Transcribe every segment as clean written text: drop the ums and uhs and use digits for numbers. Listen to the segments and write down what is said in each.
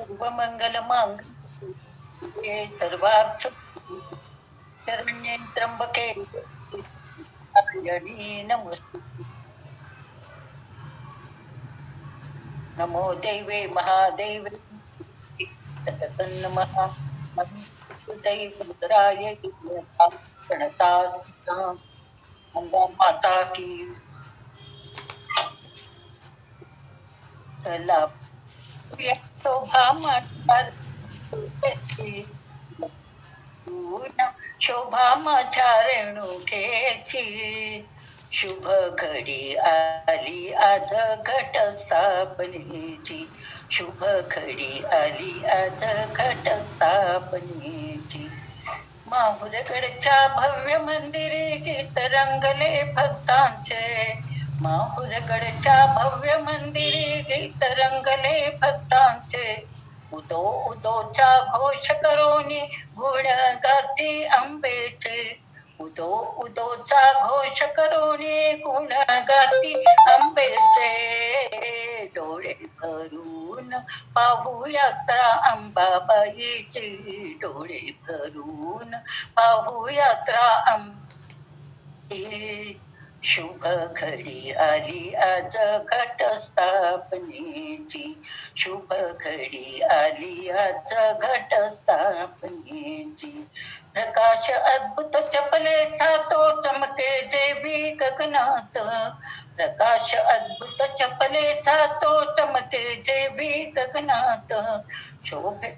सर्व मंगल मांगल्ये सर्वार्थ शरण्ये त्र्यंबके नारायणी नमोस्तुते. नमो देवे महादेवे सततं नमः. नमोस्तुते पुत्राय प्रणता माता की चला शोभा माझ्या शोभा माझ्या रेणुकेची शुभ घडी आली आज घट स्थापनेची. शुभ घडी आली आज घट स्थापनेची. माहुरगडच्या भव्य मंदिरी गीत रंगले भक्तांचे. माहुरगडच्या भव्य मंदिरी गीत रंगले भक्तांचे. उदो उदोचा घोष करोनी गुण गाती अंबेचे. उदो उदोचा घोष करोनी गुण गाती अंबेचे. डोळे भरून पाहू यात्रा अंबाबाईची. डोळे भरून पाहू यात्रा अंबाबाई. शुभ घडी आली आज घट स्थापनेची. शुभ घडी आली आज घट स्थापनेची. प्रकाश अद्भुत चपलेचा तो चमके जेवी गगनात. प्रकाश अद्भुत चपलेचा तो चमके जेवी गगनात. शोभे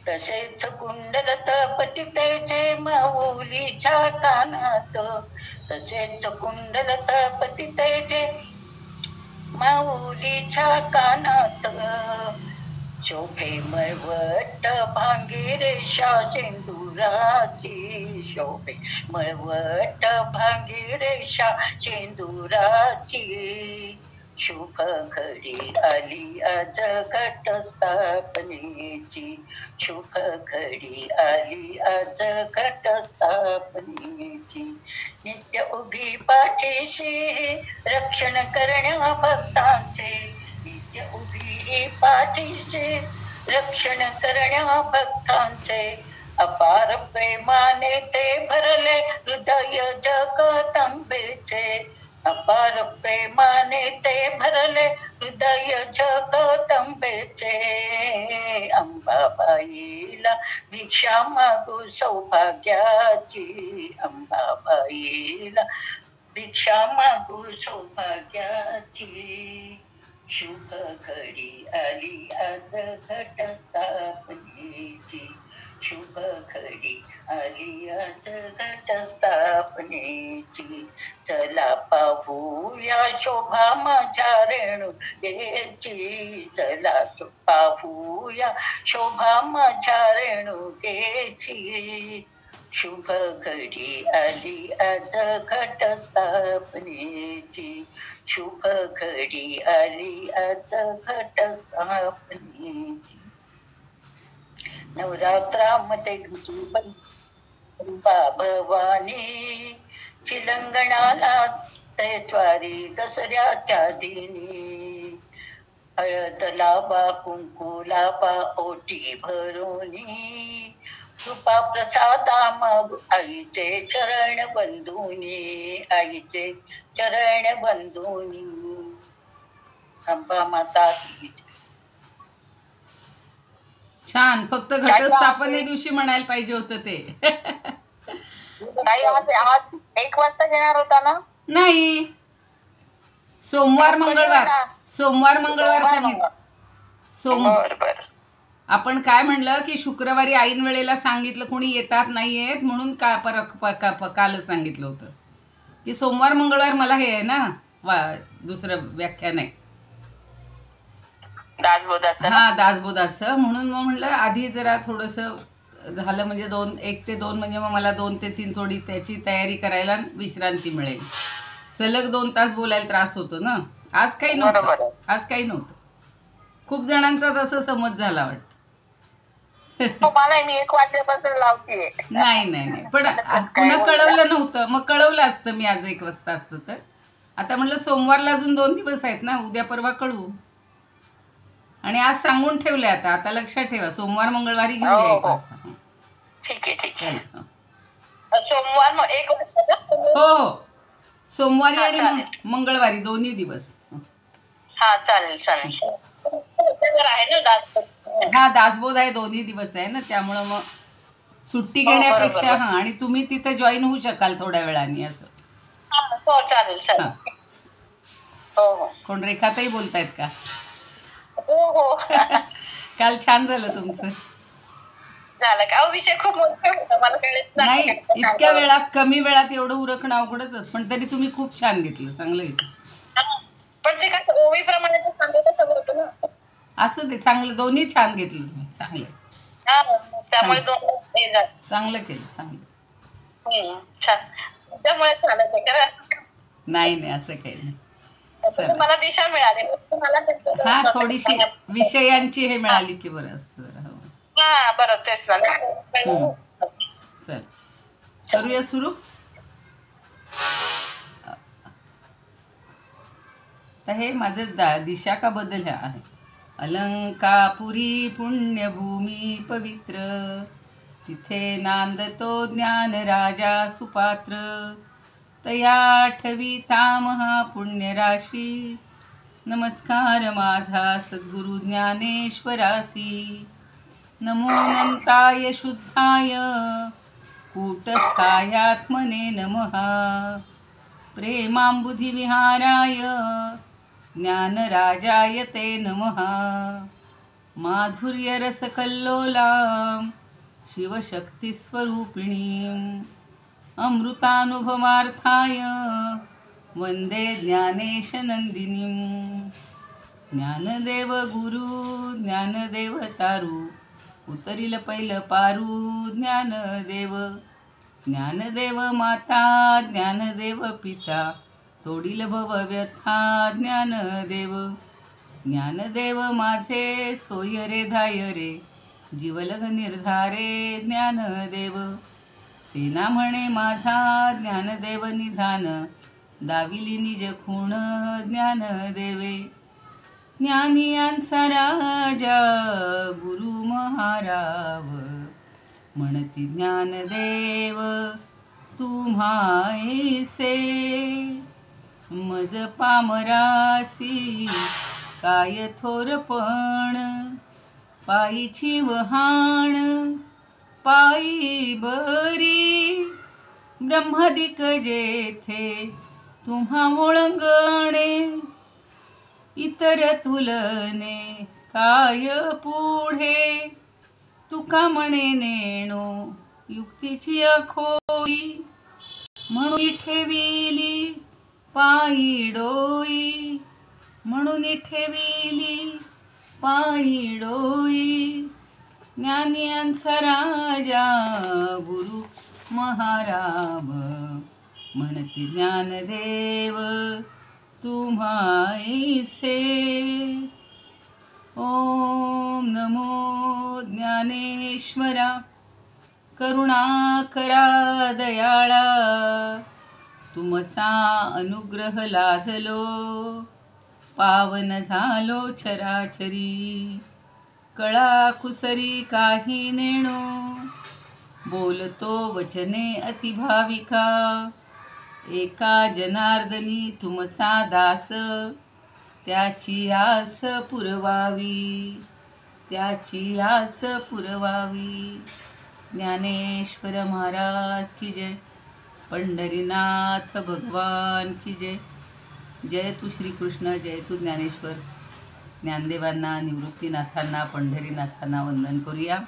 तसेच कुंडलत पतितेचे माऊलीच्या कानात. तसेच कुंडलत पतितेचे माऊलीच्या कानात. शोभे मळवट भांगी रेषा चेंदुराची. शोभे मळवट भांगी रेषा चेंदुराची. शुभ घडी आली आज घट स्थापनेची. शुभ घडी आली आज घट स्थापनेची. नित्य उभी पाठीशी रक्षण करण्या भक्तांचे. नित्य उभी पाठीशी रक्षण करण्या भक्तांचे. अपार प्रेमाने ते भरले हृदय जगदंबेचे. अपार प्रेमाने ते भरले हृदय जगदंबेचे. अंबाबाईला भिक्षा मागू सौभाग्याची. अंबाबाईला भिक्षा मागू सौभाग्याची. शुभ घडी आली आज घट स्थापनेची. शुभ घडी आली आज घट स्थापनेची. चला पाहूया शोभा माझ्या रेणुकेची. चला पाहूया शोभा माझ्या रेणुकेची. शुभ घडी आली आज घट स्थापनेची. शुभ घडी आली आज घट स्थापनेची. नवरात्रामध्ये भवानी चिलंगणाला तैत्वारी दसऱ्याच्या दिनी. हळद लावा कुंकू लावा ओटी भरोनी. कृपा प्रसादा मग आईचे चरण बंधुनी. आईचे चरण बंधुनी. अंबा माता की छान. फक्त घटस्थापने दिवशी म्हणायला पाहिजे होतं ते. आज 1 वाजता येणार होता ना. नाही, सोमवार मंगळवार. सोमवार मंगळवार सांगितलं. सोमवार आपण काय म्हणलं की शुक्रवारी ऐन वेळेला सांगितलं कोणी येतात नाही येत म्हणून कालच सांगितलं होतं की सोमवार मंगळवार मला हे आहे ना दुसरं व्याख्यान आहे दासबोधाचं. हा, दासबोधाचं. म्हणून मग म्हटलं आधी जरा थोडंसं झालं म्हणजे 1 ते 2 म्हणजे मग मला 2 ते 3 थोडी त्याची तयारी करायला विश्रांती मिळेल. सलग 2 तास बोलायला त्रास होतो ना. आज काही नव्हतं. आज काही नव्हतं. खूप जणांचा तसं समज झाला वाटतं. मला मी 1 वाजल्यापासून लावते. नाही पण पुन्हा कळवलं नव्हतं. मग कळवलं असतं मी आज 1 वाजता असतं तर. आता म्हटलं सोमवारला अजून 2 दिवस आहेत ना, उद्या परवा कळवू. आणि आज सांगून ठेवलंय आता आता लक्षात ठेवा सोमवार मंगळवारी घेऊन हो, या 1 हो. वाजता हं. ठीक आहे ठीक आहे. चला हं. सोमवार मग 1 वाजता का? हो हो सोमवारी हा, आणि चालेल. मंगळवारी दोन्ही दिवस हं. हा चालेल चालेल. त्याच्यावर आहे ना दास. हा दासबोध आहे दोन्ही दिवस आहे ना त्यामुळं मग सुट्टी हो, बरोबर, घेण्यापेक्षा बरोबर. हां आणि तुम्ही तिथे जॉईन होऊ शकाल थोड्या वेळाने असं हो चालेल चालेल. हां हो हो कोण रेखाताई बोलतायत का हो हो. काल छान झालं तुमचं झालं का? अहो, विषय खूप मोठा होता, मला कळत नाही इतक्या वेळात कमी वेळात एवढं उरकणं अवघडच पण तरी तुम्ही खूप छान घेतलं चांगलं घेतलं पण ते कसं ओवीप्रमाणे ते सांगत तसं होतं ना. असं ते चांगलं दोन्ही छान घेतलं तुम्ही चांगलं हा, त्यामुळे दोन हे झालं. चांगलं केलं चांगलं छान. त्यामुळे चालत आहे कारण नाही नाही असं काही नाही म्हणजे मला दिशा मिळाली. मला हा थोडीशी विषयांची हे मिळाली की बरं असतं जरा हो हा बरं तेच ना. चल करूया सुरू तर हे माझं दिशा का बदल ह्या आहे अलंकापुरी पुण्यभूमी पवित्र तिथे नांदतो ज्ञान राजा सुपात्र तया ठविता महापुण्यराशी नमस्कार माझा सद्गुरु ज्ञानेश्वरासी नमोऽनंताय शुद्धाय कूटस्थायात्मने नमः प्रेमाम्बुधिविहाराय ज्ञानराजाय ते नमः माधुर्यरसकल्लोलां शिवशक्तिस्वरूपिणीम् अमृतानुभवार्थाय वन्दे ज्ञानेशनन्दिनीम् ज्ञानदेव गुरु ज्ञानदेव तारू उतरील पहिलं पारू ज्ञानदेव ज्ञानदेव माता ज्ञानदेव पिता तोडील भवव्यथा ज्ञानदेव ज्ञानदेव माझे सोय रे धाय रे जीवलग निर्धारे ज्ञानदेव सेना म्हणे माझा ज्ञानदेव निधान दाविली निज खूण ज्ञानदेवे ज्ञानियांचा राजा गुरु महाराव म्हणती ज्ञानदेव तुम्हाईसे मज पामरासी काय थोरपण पायीची वहाण पायी बरी ब्रह्मादिक जेथे तुम्हा ओळंगणे इतर तुलने काय पुढे तुका म्हणे नेणो युक्तीची अखोई म्हणून ठेविली पायी डोई म्हणून ठेविली पायी डोई ज्ञानियांचा राजा गुरु महाराव म्हणती ज्ञानदेव तुम्हाईसे ओम नमो ज्ञानेश्वरा करुणाकरा दयाळा तुमचा अनुग्रह लाधलो पावन झालो चराचरी कळा कुसरी काही नेणो बोलतो वचने अतिभाविका एका जनार्दनी तुमचा दास त्याची आस पुरवावी त्याची आस पुरवावी ज्ञानेश्वर महाराज की जय पंढरीनाथ भगवान की जय जय तू श्रीकृष्ण जय तू ज्ञानेश्वर ज्ञानदेवांना निवृत्तीनाथांना पंढरीनाथांना वंदन करूया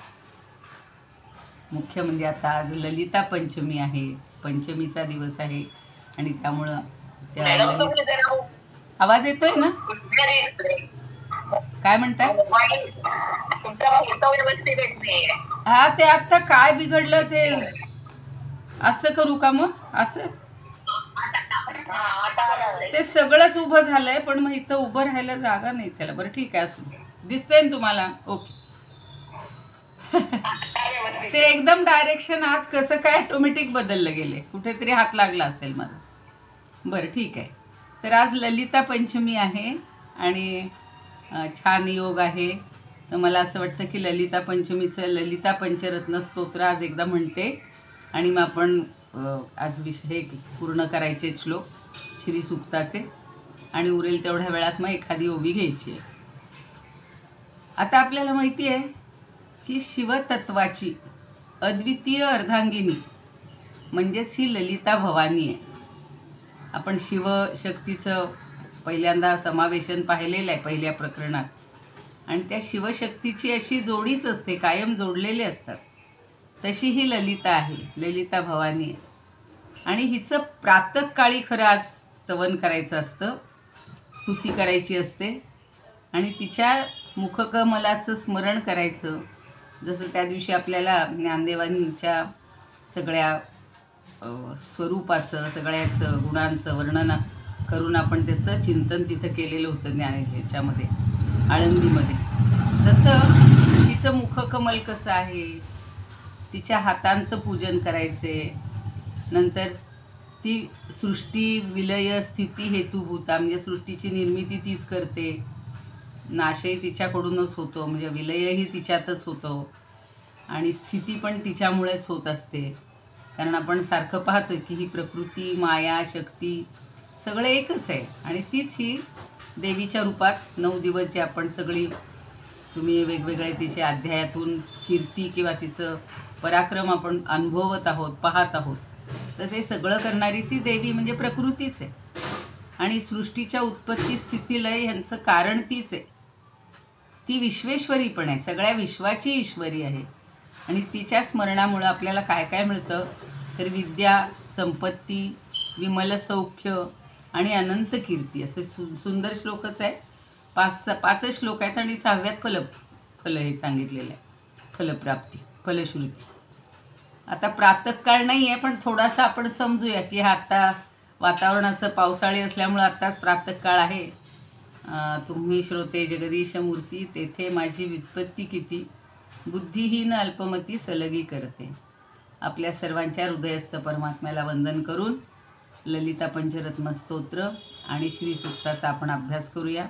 मुख्य म्हणजे आता आज ललिता पंचमी आहे पंचमीचा दिवस आहे आणि त्यामुळं त्या आवाज येतोय ना काय म्हणताय हा ते आता काय बिघडलं ते असं करू का मग असं ते सगळंच उभं झालंय पण मग इथं उभं राहायला जागा नाही त्याला बरं ठीक आहे असू दिसतंय ना तुम्हाला ओके ते एकदम डायरेक्शन आज कसं काय ऑटोमॅटिक बदललं गेले कुठेतरी हात लागला असेल माझा बरं ठीक आहे तर आज ललिता पंचमी आहे आणि छान योग आहे. तर मला असं वाटतं की ललिता पंचमीचं ललिता पंचरत्न स्तोत्र आज एकदा म्हणते आणि मग आपण आज हे पूर्ण करायचे श्लोक श्री सूक्ताचे आणि उरेल तेवढ्या वेळात मग एखादी ओवी घ्यायची आहे. आता आपल्याला माहिती आहे की शिवतत्वाची अद्वितीय अर्धांगिनी म्हणजेच ही ललिता भवानी आहे. आपण शिवशक्तीचं पहिल्यांदा समावेशन पाहिलेलं आहे पहिल्या प्रकरणात आणि त्या शिवशक्तीची अशी जोडीच असते, कायम जोडलेले असतात. तशी ही ललिता आहे, ललिता भवानी आहे. आणि हिचं प्रातःकाळी खरं आज स्तवन करायचं असतं, स्तुती करायची असते आणि तिच्या मुखकमलाचं स्मरण करायचं. जसं त्या दिवशी आपल्याला ज्ञानदेवांच्या सगळ्या स्वरूपाचं सगळ्याचं गुणांचं वर्णन करून आपण त्याचं चिंतन तिथं केलेलं होतं ह्याच्यामध्ये आळंदीमध्ये. तसं तिचं मुखकमल कसं आहे, तिच्या हातांचं पूजन करायचे. नंतर ती सृष्टी विलय स्थिती हेतुभूता म्हणजे सृष्टीची निर्मिती तीच करते, नाशही तिच्याकडूनच होतो म्हणजे विलयही तिच्यातच होतो आणि स्थिती पण तिच्यामुळेच होत असते. कारण आपण सारखं पाहतो की ही प्रकृती माया शक्ती सगळे एकच आहे आणि तीच ही देवीच्या रूपात 9 दिवस जे आपण सगळी तुम्ही वेगवेगळे तिच्या अध्यायातून कीर्ती किंवा तिचं पराक्रम आपण अनुभवत आहोत पाहत आहोत. तर ते सगळं करणारी ती देवी म्हणजे प्रकृतीच आहे आणि सृष्टीच्या उत्पत्ती स्थिती लय ह्यांचं कारण तीच आहे. ती विश्वेश्वरी पण आहे, सगळ्या विश्वाची ईश्वरी आहे. आणि तिच्या स्मरणामुळं आपल्याला काय काय मिळतं तर विद्या संपत्ती विमल सौख्य आणि अनंत कीर्ती असे सुंदर श्लोकच आहे. 5 श्लोक आहेत आणि 6व्यात फल हे सांगितलेलं आहे, फलप्राप्ती फलश्रुती. आता प्रातःकाळ नाही आहे पण थोडासा आपण समजूया की हा आत्ता वातावरण असं पावसाळी असल्यामुळं आत्ताच प्रातःकाळ आहे. तुम्ही श्रोते जगदीश मूर्ती तेथे माझी व्युत्पत्ती किती बुद्धिहीन अल्पमती सलगी करते. आपल्या सर्वांच्या हृदयस्थ परमात्म्याला वंदन करून ललिता पंचरत्न स्तोत्र आणि श्री सूक्ताचा आपण अभ्यास करूया.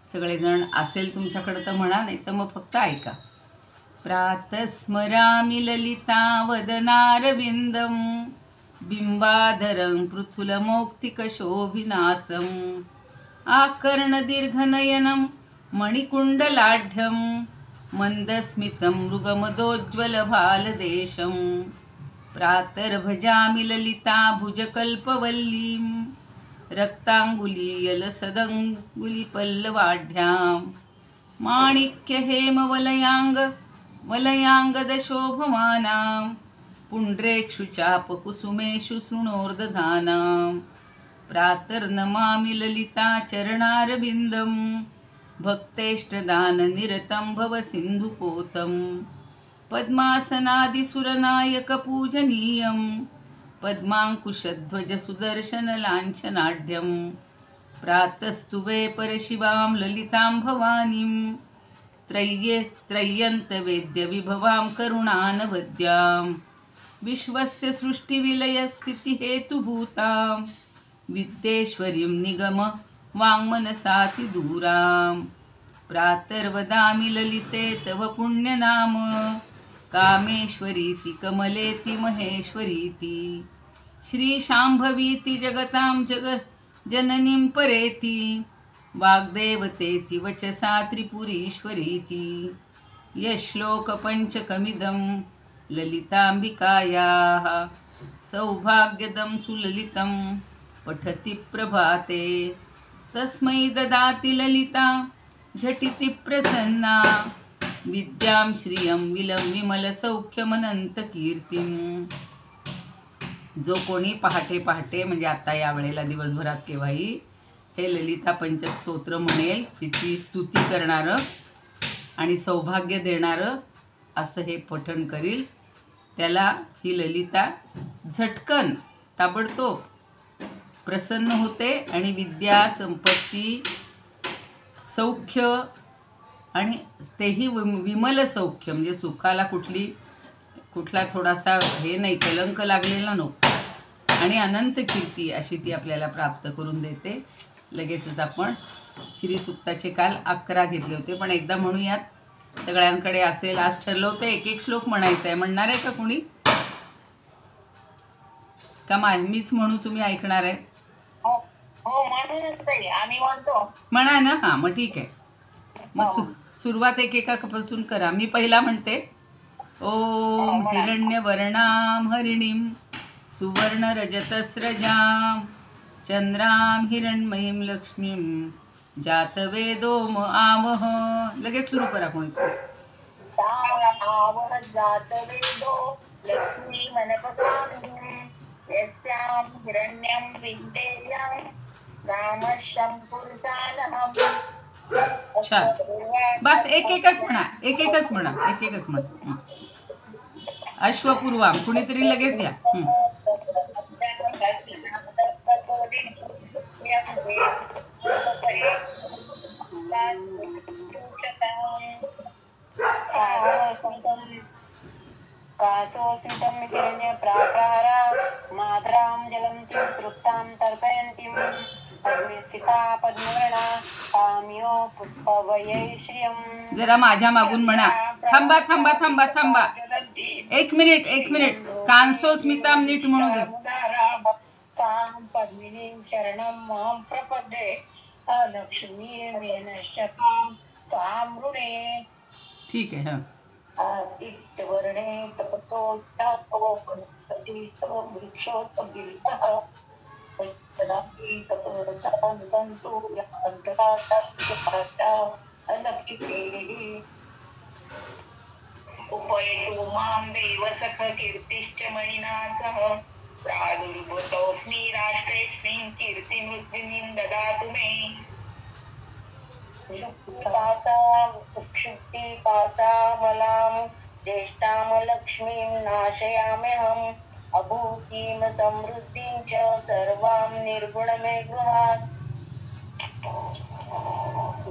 सगळेजण असेल तुमच्याकडं तर म्हणा, नाही तर मग फक्त ऐका. प्रातस्मरामि ललिता वदनारविंदम बिंबाधरं पृथुलमौक्तिकशोभिनासं आकर्णदीर्घनयनं मणिकुण्डलाढ्यं मन्दस्मितं मृगमदोज्ज्वलभालदेशं प्रातर्भजामि ललिता भुजकल्पवल्लीं रक्ताङ्गुलीयलसदङ्गुलिपल्लवाढ्यां माणिक्यहेमवलयाङ्गदशोभमानां पुण्ड्रेक्षुचापकुसुमेषु शृणोर्दधानां प्रातर्नमामि ललिता चरणारविन्दं भक्तेष्टदाननिरतं भवसिन्धुपोतं पद्मासनादिसुरनायकपूजनीयं पद्माङ्कुशध्वजसुदर्शनलाञ्छनाढ्यं प्रातस्तुवे परशिवां ललितां भवानीं त्रय्यन्तवेद्यविभवां करुणानवद्यां विश्वस्य सृष्टिविलयस्थितिहेतुभूतां विद्येश्वरीं निगम वाङ्मनसातिदूरां प्रातर्वदामि ललिते तव पुण्यनाम कामेश्वरीति कमलेति महेश्वरीति श्रीशाम्भवीति जगतां जननीं परेति वाग्देवतेति वचसा त्रिपुरीश्वरीति यश्लोकपञ्चकमिदं ललिताम्बिकायाः सौभाग्यदं सुललितं पठति प्रभाते तस्मै ददाति ललिता झटिति प्रसन्ना विद्यां श्रियं विमलसौख्यमनंतकीर्तिं. जो कोणी पहाटे पहाटे म्हणजे आता या वेळेला दिवसभरात केव्हाही हे ललिता पंचस्तोत्र म्हणेल, तिची स्तुती करणारं आणि सौभाग्य देणारं असं हे पठण करील, त्याला ही ललिता झटकन ताबडतोब प्रसन्न होते आणि विद्या संपत्ती सौख्य आणि तेही विमल सौख्य म्हणजे सुखाला कुठला थोडासा हे नाही, कलंक लागलेला नको आणि अनंत कीर्ती अशी ती आपल्याला प्राप्त करून देते. लगेचच आपण श्रीसुक्ताचे काल 11 घेतले होते, पण एकदा म्हणूयात सगळ्यांकडे असेल. आज ठरलं होतं एक एक श्लोक म्हणायचा आहे. म्हणणार आहे का कुणी? का मीच म्हणू, तुम्ही ऐकणार आहे? हो हो म्हणूनच ताई आम्ही म्हणतो. म्हणा ना. हां, मग ठीक आहे. मग सुरुवात एकेकापासून करा. मी पहिला म्हणते. ओम हिरण्यवर्णां हरिणीं सुवर्णरजतस्रजां चंद्रां हिरण्मयीं लक्ष्मीं जातवेदो म आवह. लगेच सुरू करा कोणी. आवह जातवेदो लक्ष्मी मनपदां यस्यां हिरण्यं विद्येयं रामशं पुरुषानहं. छान. बस एक एकच म्हणा, एक एकच म्हणा, एक एकच म्हणा. अश्वपूर्वा कुणीतरी लगेच घ्या. कासोसितं हिरण्य प्राकारा मातरां जलन्तीं तृप्तां तर्पयन्तीं अग्निसिता पद्मवर्णा काम्यो पुष्पवयै श्रियं. जरा माझ्या मागून म्हणा. थांबा थांबा थांबा थांबा, एक मिनिट एक मिनिट. कांसोस्मितां नीट म्हणू दे. पद्मिनीं चरणं महं प्रपद्ये लक्ष्मी मेनशतां त्वां ऋणे. ठीक आहे. हां, आदित्यवर्णे तपतोत्थापो वनस्पतिस्तव वृक्षोत्पगिरितः तपतन्तु उपयतु मां देवसख कीर्तिश्च मणिना सह प्रादुर्भूतोऽस्मि राष्ट्रेऽस्मिन् कीर्तिमृद्धिं ददातु मे. क्षुप्तिपासामलां ज्येष्ठां लक्ष्मीं नाशयाम्यहम् अभूतिं समृद्धिं च सर्वां निर्गुणमे गृहात्.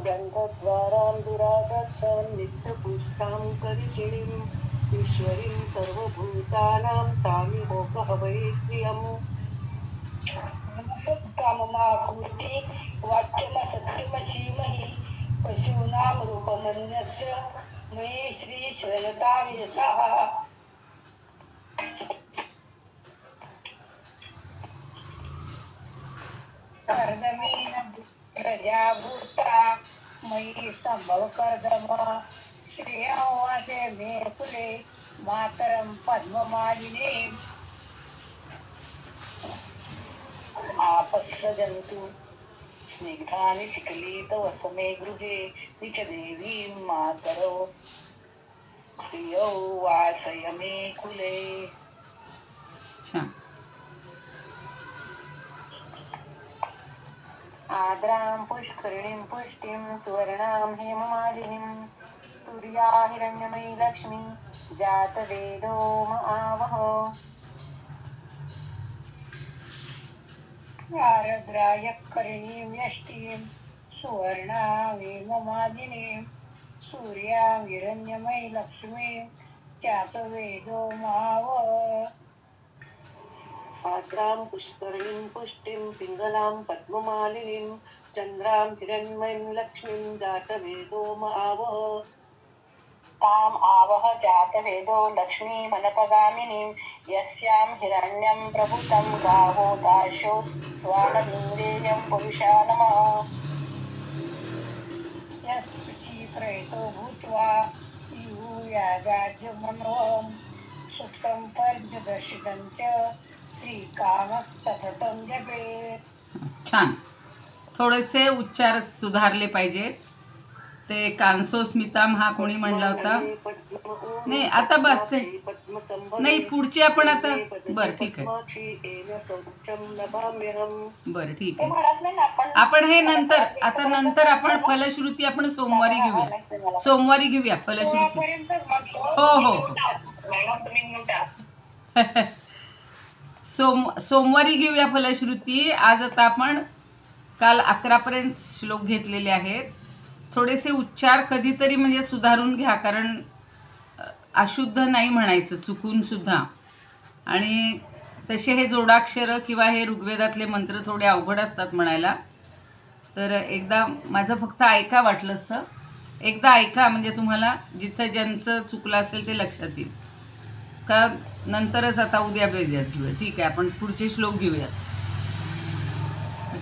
गन्धद्वारां दुरादर्शां नित्यपुष्टां करिचिणीं ईश्वरीं सर्वभूतानां तामिहोकहवै श्रियम्. काममाकृति वाच्यमसत्यमसीमहि पशूनां रूपमन्यस्य मयि श्रीश्रयता विरसः. कर्दमेन प्रजाभूता मयि संभवकर्दम श्रेयांवासे मे कुले मातरं पद्ममालिने. आपस्सजन्तु स्निग्धानि चिकलित वसमे गृहे निच देवीं मातरो प्रियो वासय मे कुले. छान. आद्रां पुष्करिणीं पुष्टिं सुवर्णां हेममालिनीं सूर्या हिरण्यमयी लक्ष्मी जातवेदो म आवह. आरद्राय करिणीं यष्टीं सुवर्णामेममालिनीं सूर्यां हिरण्यमयी लक्ष्मीं जातवेदो म आवह. आद्रां पुष्करिणीं पुष्टिं पिङ्गलां पद्ममालिनीं चन्द्रां हिरण्मयीं लक्ष्मीं जातवेदो म आवह. ताम् आवह जातवेदो लक्ष्मीमनपगामिनीं यस्यां हिरण्यं प्रभुतं गावो दाशो स्वानमिन्द्रेयं पुरुषा नमः. यस्सुचिप्रयतो भूत्वा यूयागाद्यमनोहं सुप्तं पर्यदर्शितं च श्रीकामः सततं जपेत्. छान. थोडेसे उच्चार सुधारले पाहिजेत. ते कांसोस्मिताम हा कोणी म्हणला होता? नाही, आता बस ते नाही, पुढची आपण आता. बरं ठीक आहे, बरं ठीक आहे. आपण हे नंतर, आता नंतर आपण फलश्रुती आपण सोमवारी घेऊया. सोमवारी घेऊया फलश्रुती. हो हो सोमवारी घेऊया फलश्रुती. आज आता आपण काल 11पर्यंत श्लोक घेतलेले आहेत. थोडेसे उच्चार कधीतरी म्हणजे सुधारून घ्या, कारण अशुद्ध नाही म्हणायचं चुकून सुद्धा. आणि तसे हे जोडाक्षर किंवा हे ऋग्वेदातले मंत्र थोडे अवघड असतात म्हणायला. तर एकदा माझं फक्त ऐका वाटलं असतं, एकदा ऐका म्हणजे तुम्हाला जिथं ज्यांचं चुकलं असेल ते लक्षात येईल. का नंतरच आता उद्या बेजाच घेऊया. ठीक आहे, आपण पुढचे श्लोक घेऊयात.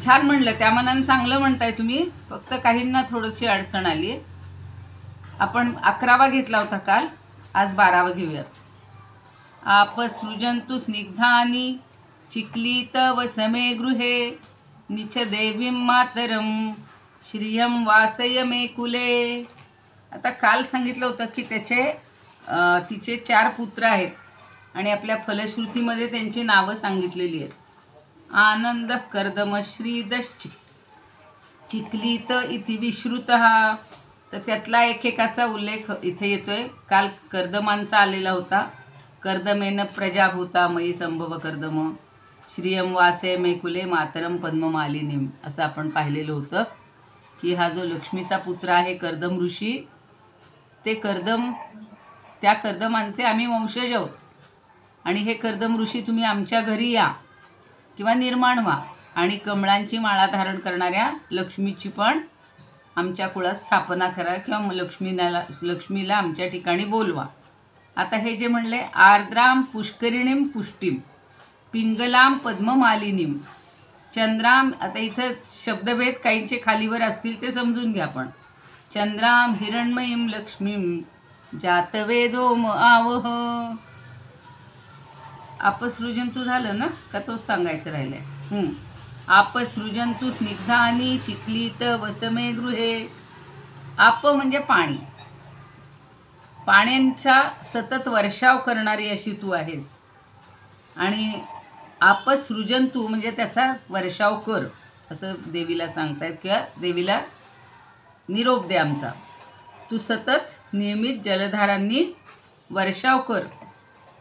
छान म्हणलं, त्या मनानं चांगलं म्हणताय तुम्ही, फक्त काहींना थोडीशी अडचण आली आहे. आपण 11वा घेतला होता काल, आज 12वा घेऊयात. आपसृजंतु स्निग्धानि चिक्लीत वसमे गृहे निच देवीं मातरम श्रियं वासय मे कुले. आता काल सांगितलं होतं की तिचे 4 पुत्र आहेत आणि आपल्या फलश्रुतीमध्ये त्यांची नावं सांगितलेली आहेत. आनंद कर्दम श्रीदश्च चिक्लीत इति विश्रुतः. तर त्यातला एकेकाचा उल्लेख इथे येतोय. काल कर्दमांचा आलेला होता. कर्दमेन प्रजाभूता मयी संभव कर्दम श्रियं वासे मेकुले मातरम पद्ममालिनीम, असं आपण पाहिलेलं होतं की हा जो लक्ष्मीचा पुत्र आहे कर्दम ऋषी, ते त्या कर्दमांचे आम्ही वंशज आहोत. आणि हे कर्दम ऋषी तुम्ही आमच्या घरी या किंवा निर्माण व्हा आणि कमळांची माळा धारण करणाऱ्या लक्ष्मीची पण आमच्या कुळात स्थापना करा किंवा लक्ष्मीला आमच्या ठिकाणी बोलवा. आता हे जे म्हणले, आर्द्राम पुष्करिणीम पुष्टीम पिंगलाम पद्ममालिनीम चंद्राम. आता इथं शब्दभेद काहींचे खालीवर असतील ते समजून घ्या. पण चंद्राम हिरण्मयीम लक्ष्मीम जातवेदो म आवह. आपसृजंतू झालं ना, का तोच सांगायचं राहिलंय. आपसृजंतु स्निग्धानि चिक्लीत वसमे गृहे. आप म्हणजे पाणी, पाण्यांचा सतत वर्षाव करणारी अशी तू आहेस. आणि आपसृजंतू म्हणजे त्याचा वर्षाव कर, असं देवीला सांगतायत किंवा देवीला निरोप दे आमचा. तू सतत नियमित जलधारांनी वर्षाव कर.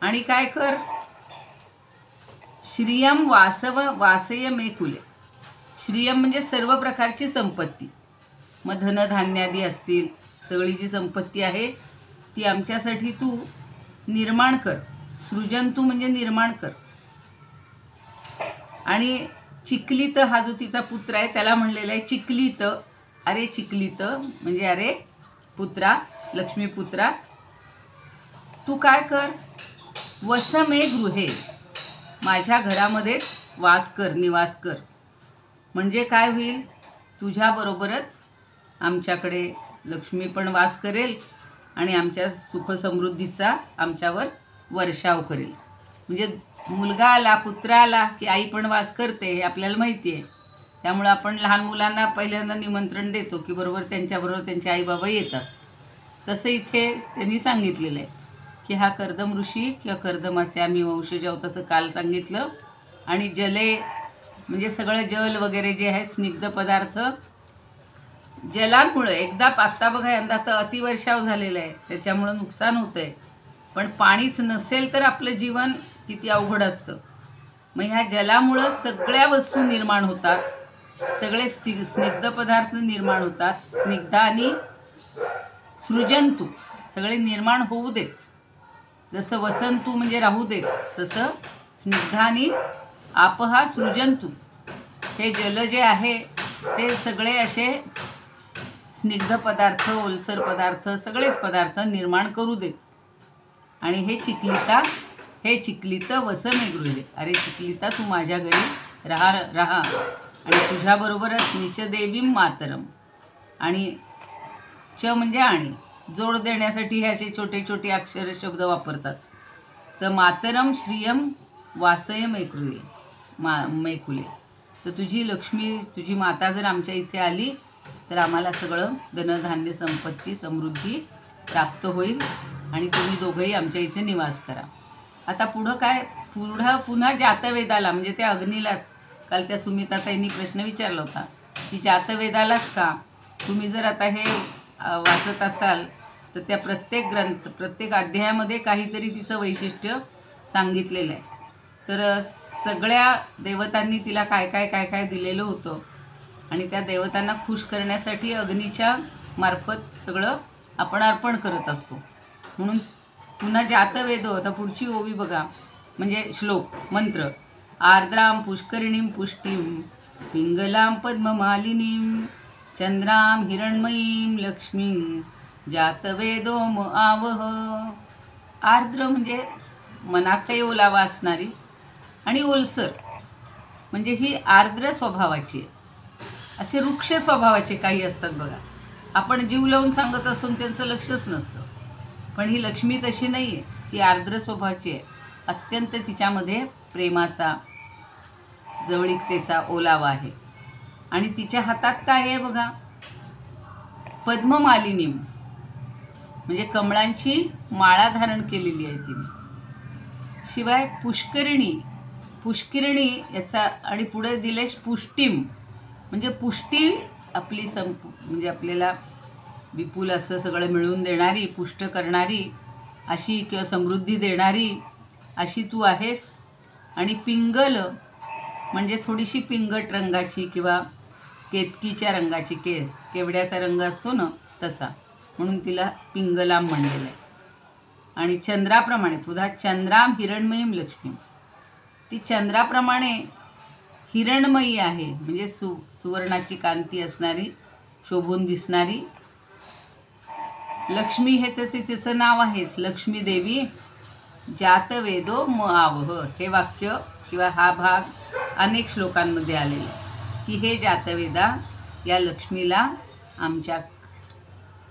आणि काय कर, श्रियम वासय मे कुले. श्रियम म्हणजे सर्व प्रकारची संपत्ती, मग धनधान्यादी असतील, सगळी जी संपत्ती आहे ती आमच्यासाठी तू निर्माण कर. सृजंतू म्हणजे निर्माण कर. आणि चिक्लीत हा जो तिचा पुत्र आहे त्याला म्हणलेला आहे चिक्लीत. अरे चिक्लीत म्हणजे अरे पुत्रा, लक्ष्मीपुत्रा, तू काय कर, वसमे गृहे, माझ्या घरामध्येच वास कर, निवास कर. म्हणजे काय होईल, तुझ्याबरोबरच आमच्याकडे लक्ष्मी पण वास करेल आणि आमच्या सुखसमृद्धीचा आमच्यावर वर्षाव करेल. म्हणजे मुलगा आला, पुत्र आला की आई पण वास करते हे आपल्याला माहिती आहे. त्यामुळं आपण लहान मुलांना पहिल्यांदा निमंत्रण देतो की बरोबर त्यांच्याबरोबर त्यांचे आईबाबा येतात. तसं इथे त्यांनी सांगितलेलं आहे की हा कर्दम ऋषी किंवा कर्दमाचे आम्ही वंशज आहोत, असं काल सांगितलं. आणि जले म्हणजे सगळं जल वगैरे जे आहे, स्निग्ध पदार्थ, जलांमुळं एकदा आत्ता बघा यंदा तर अतिवर्षाव झालेला आहे, त्याच्यामुळं नुकसान होतं आहे. पण पाणीच नसेल तर आपलं जीवन किती अवघड असतं. मग ह्या जलामुळं सगळ्या वस्तू निर्माण होतात, सगळे स्निग्ध पदार्थ निर्माण होतात. स्निग्ध आणि सृजंतू सगळे निर्माण होऊ देत. जसं वसंतू म्हणजे राहू देत, तसं स्निग्ध आणि आपहा सृजंतू, हे जल जे आहे ते सगळे असे स्निग्ध पदार्थ, ओलसर पदार्थ, सगळेच पदार्थ निर्माण करू देत. आणि हे चिक्लीत वसमे गृहे. अरे चिक्लीता, तू माझ्या घरी राहा आणि तुझ्याबरोबरच निच देवीम मातरम. आणि च म्हणजे आणि, जोड देण्यासाठी हे असे छोटे छोटे अक्षर शब्द वापरतात. तर मातरम श्रियम वासय मैकुले मैकुले. तर तुझी लक्ष्मी, तुझी माता जर आमच्या इथे आली तर आम्हाला सगळं धनधान्य, संपत्ती, समृद्धी प्राप्त होईल आणि तुम्ही दोघंही आमच्या इथे निवास करा. आता पुन्हा जातवेदाला म्हणजे त्या अग्नीलाच, काल त्या सुमिताताईंनी प्रश्न विचारला होता की जातवेदालाच का. तुम्ही जर आता हे वाचत असाल तर त्या प्रत्येक अध्यायामध्ये काहीतरी तिचं वैशिष्ट्य सांगितलेलं आहे. तर सगळ्या देवतांनी तिला काय काय दिलेलं होतं आणि त्या देवतांना खुश करण्यासाठी अग्नीच्या मार्फत सगळं आपण अर्पण करत असतो. म्हणून पुन्हा जातवेदो. आता पुढची ओवी बघा, म्हणजे श्लोक, मंत्र. आर्द्राम पुष्करिणीम पुष्टीम पिंगलां पद्ममालिनीं चंद्रां हिरण्मयीं लक्ष्मीं जातवेदो म आवह. आर्द्र म्हणजे मनाचाही ओलावा असणारी आणि ओलसर म्हणजे ही आर्द्र स्वभावाची आहे. असे वृक्ष स्वभावाचे काही असतात बघा, आपण जीव लावून सांगत असून त्यांचं लक्षच नसतं. पण ही लक्ष्मी तशी नाही आहे, ती आर्द्र स्वभावाची आहे. अत्यंत तिच्यामध्ये प्रेमाचा, जवळीकतेचा ओलावा आहे. आणि तिच्या हातात काय आहे बघा, पद्ममालिनी म्हणजे कमळांची माळा धारण केलेली आहे तिने. शिवाय पुष्करिणी, पुष्करिणी याचा आणि पुढे दिले पुष्टिम म्हणजे पुष्टी आपली म्हणजे आपल्याला विपुल असं सगळं मिळवून देणारी, पुष्ट करणारी अशी किंवा समृद्धी देणारी अशी तू आहेस. आणि पिंगल म्हणजे थोडीशी पिंगट रंगाची किंवा केतकीच्या रंगाची, केवड्याचा रंग असतो ना तसा, म्हणून तिला पिंगलाम म्हणलेलं आहे. आणि चंद्राप्रमाणे पुन्हा चंद्राम हिरण्मयीम लक्ष्मी, ती चंद्राप्रमाणे हिरण्मयी आहे म्हणजे सुवर्णाची कांती असणारी, शोभून दिसणारी लक्ष्मी. हे तर तिचं नाव आहेच, लक्ष्मी देवी. जातवेदो म आवह, हे वाक्य किंवा हा भाग अनेक श्लोकांमध्ये आलेला आहे की हे जातवेदा या लक्ष्मीला